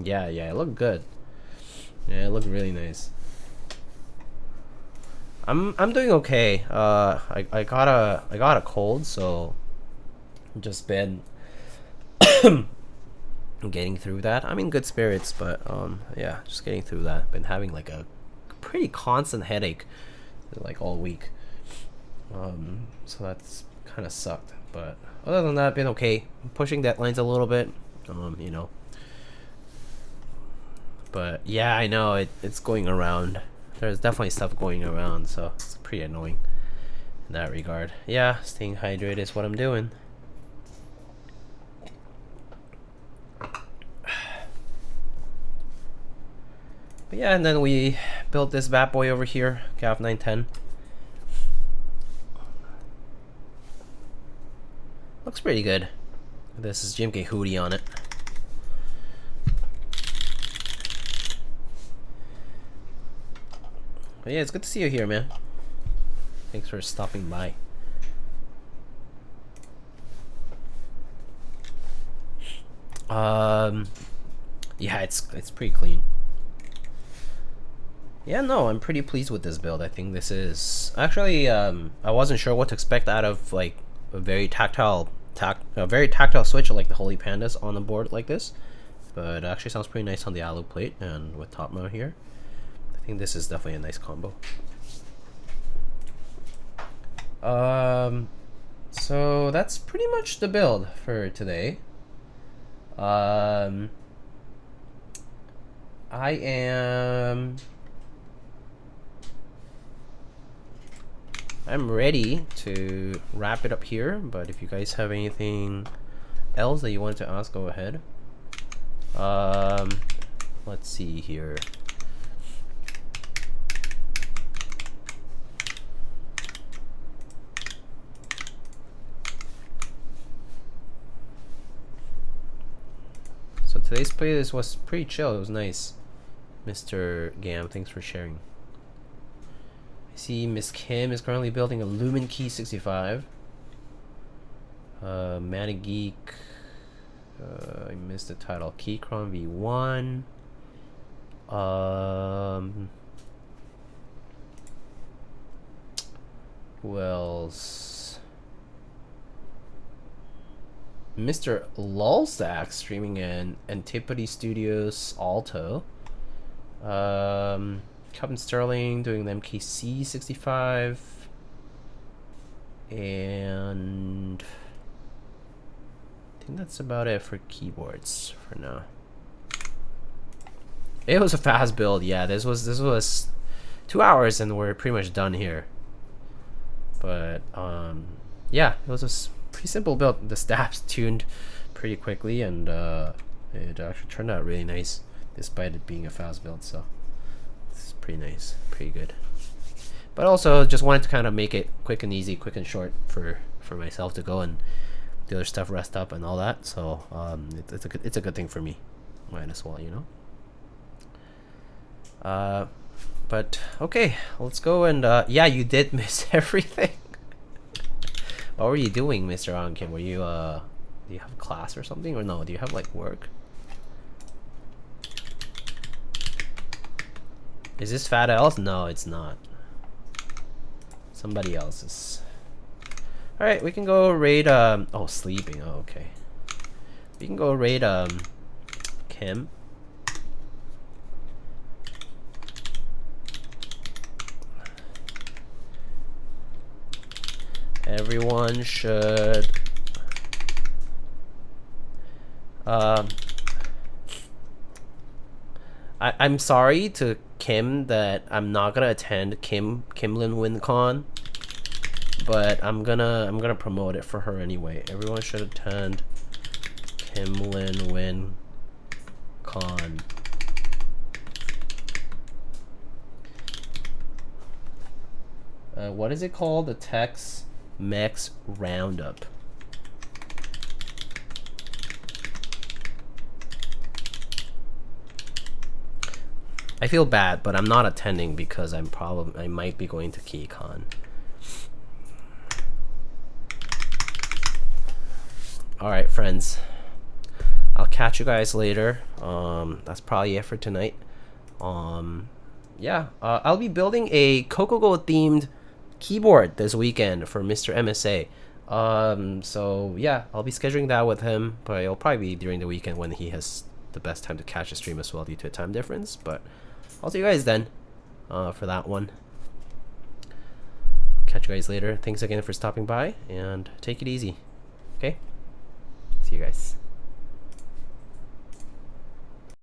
Yeah, it looked good. Yeah, it looked really nice. I'm doing okay. I got a cold, so just been getting through that. I'm in good spirits, but yeah, just getting through that. Been having like a pretty constant headache like all week. So that's kind of sucked, but other than that, been okay. I'm pushing deadlines a little bit, you know. But yeah, I know it's going around. There's definitely stuff going around, so it's pretty annoying in that regard. Yeah, staying hydrated is what I'm doing. But yeah, and then we built this bad boy over here, GAF 910. Looks pretty good. This is GMK Hooty on it. But yeah, it's good to see you here, man. Thanks for stopping by. Yeah, it's pretty clean. Yeah, no, I'm pretty pleased with this build. I think this is actually I wasn't sure what to expect out of like a very tactile switch like the Holy Pandas on the board like this, but it actually sounds pretty nice on the alu plate and with top mount here. I think this is definitely a nice combo. So that's pretty much the build for today. I'm ready to wrap it up here, but if you guys have anything else that you want to ask, go ahead. Let's see here. So today's playlist was pretty chill. It was nice. Mr. Gam, thanks for sharing. I see Miss Kim is currently building a Lumen Key 65. Manic Geek. I missed the title. Keycron V1. Who else? Mr. Lulzak streaming in Antipody Studios Alto. Captain Sterling doing the MKC 65. And I think that's about it for keyboards for now. It was a fast build, yeah. This was 2 hours and we're pretty much done here. But yeah, it was a pretty simple build. The stabs tuned pretty quickly, and it actually turned out really nice despite it being a fast build. So it's pretty nice, pretty good. But also just wanted to kind of make it quick and easy, quick and short for myself to go and the other stuff rest up and all that. So it's a good thing for me. Might as well, you know. But okay, let's go and yeah, you did miss everything. What were you doing, Mr. Ankim? Were you do you have class or something, or no? Do you have like work? Is this Fat Else? No, it's not. Somebody else's. All right, we can go raid. Oh, sleeping. Oh, okay. We can go raid Kim. Everyone should I'm sorry to Kim that I'm not gonna attend Kimlin WinCon, but I'm gonna promote it for her anyway. Everyone should attend Kim Lin Win Con. What is it called? The Tex Mex Roundup. I feel bad, but I'm not attending because I might be going to KeyCon. All right, friends. I'll catch you guys later. That's probably it for tonight. Yeah, I'll be building a Cocogo themed keyboard this weekend for Mr. MSA. So yeah, I'll be scheduling that with him, but it'll probably be during the weekend when he has the best time to catch a stream as well due to a time difference. But I'll see you guys then for that one. Catch you guys later. Thanks again for stopping by, and take it easy. Okay? See you guys.